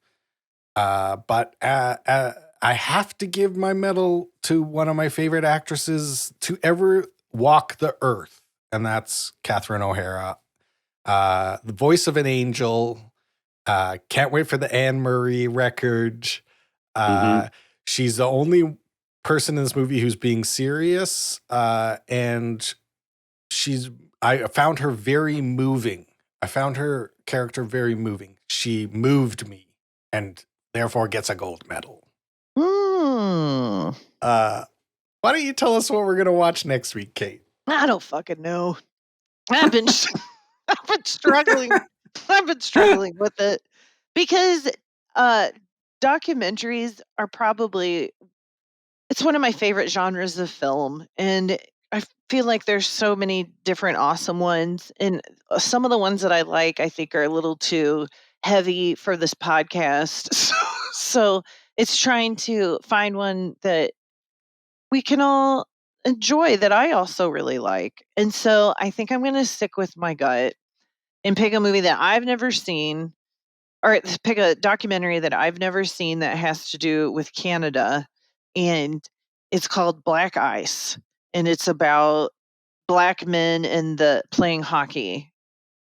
But I have to give my medal to one of my favorite actresses to ever walk the earth, and that's Catherine O'Hara. The voice of an angel. Can't wait for the Anne Murray record. She's the only person in this movie who's being serious, and I found her very moving. I found her character very moving. She moved me, and therefore gets a gold medal. Why don't you tell us what we're gonna watch next week, Kate? I don't fucking know. I've been struggling. I've been struggling with it because documentaries are it's one of my favorite genres of film, and I feel like there's so many different awesome ones, and some of the ones that I like, I think, are a little too heavy for this podcast. So it's trying to find one that we can all enjoy, that I also really like. And so I think I'm going to stick with my gut and pick a movie that I've never seen, or pick a documentary that I've never seen that has to do with Canada. And it's called Black Ice, and it's about black men and playing hockey.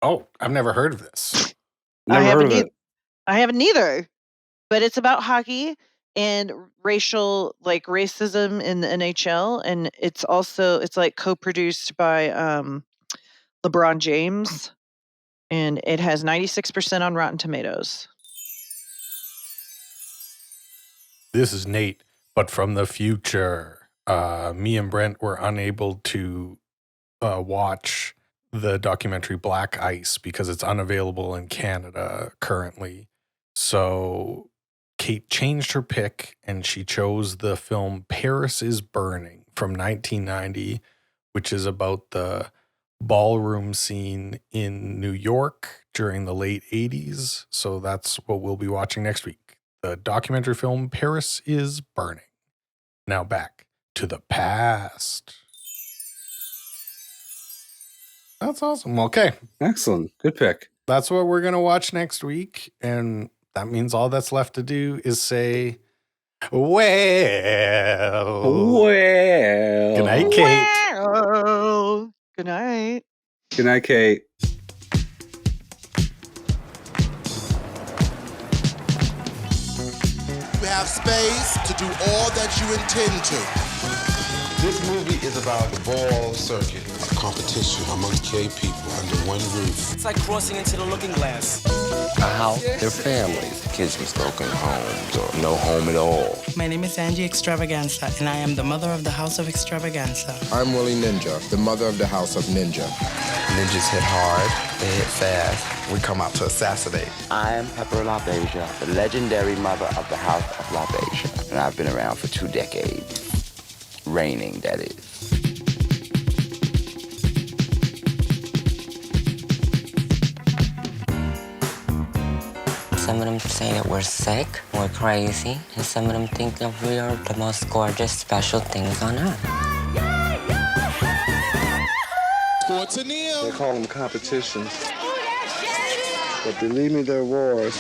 Oh, I've never heard of this. Never heard of it. I haven't either, but it's about hockey and racism in the NHL, and it's like co-produced by LeBron James, and it has 96% on Rotten Tomatoes. This is Nate, but from the future. Me and Brent were unable to watch the documentary Black Ice because it's unavailable in Canada currently. So Kate changed her pick, and she chose the film Paris is Burning from 1990, which is about the ballroom scene in New York during the late 80s. So that's what we'll be watching next week. The documentary film Paris is Burning. Now back to the past. That's awesome. Okay. Excellent. Good pick. That's what we're going to watch next week. And that means all that's left to do is say, well. Good night, Kate. Well. Good night. Good night, Kate. You have space to do all that you intend to. This movie is about the ball circuit, a competition amongst gay people. under one roof. It's like crossing into the looking glass. A house, their families, kids from broken homes or no home at all. My name is Angie Extravaganza, and I am the mother of the House of Extravaganza. I'm Willie Ninja, the mother of the House of Ninja. Ninjas hit hard, they hit fast. We come out to assassinate. I'm Pepper LaBeija, the legendary mother of the House of LaBeija, and I've been around for 2 decades. Reigning, that is. Some of them say that we're sick, we're crazy, and some of them think that we are the most gorgeous, special things on earth. Score to Neil. They call them competitions. But believe me, they're wars.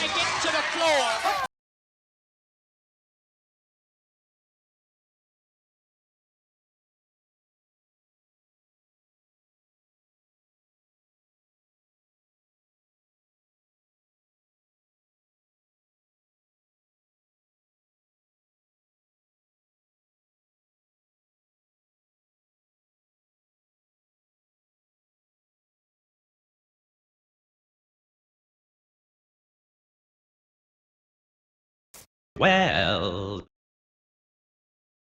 Well,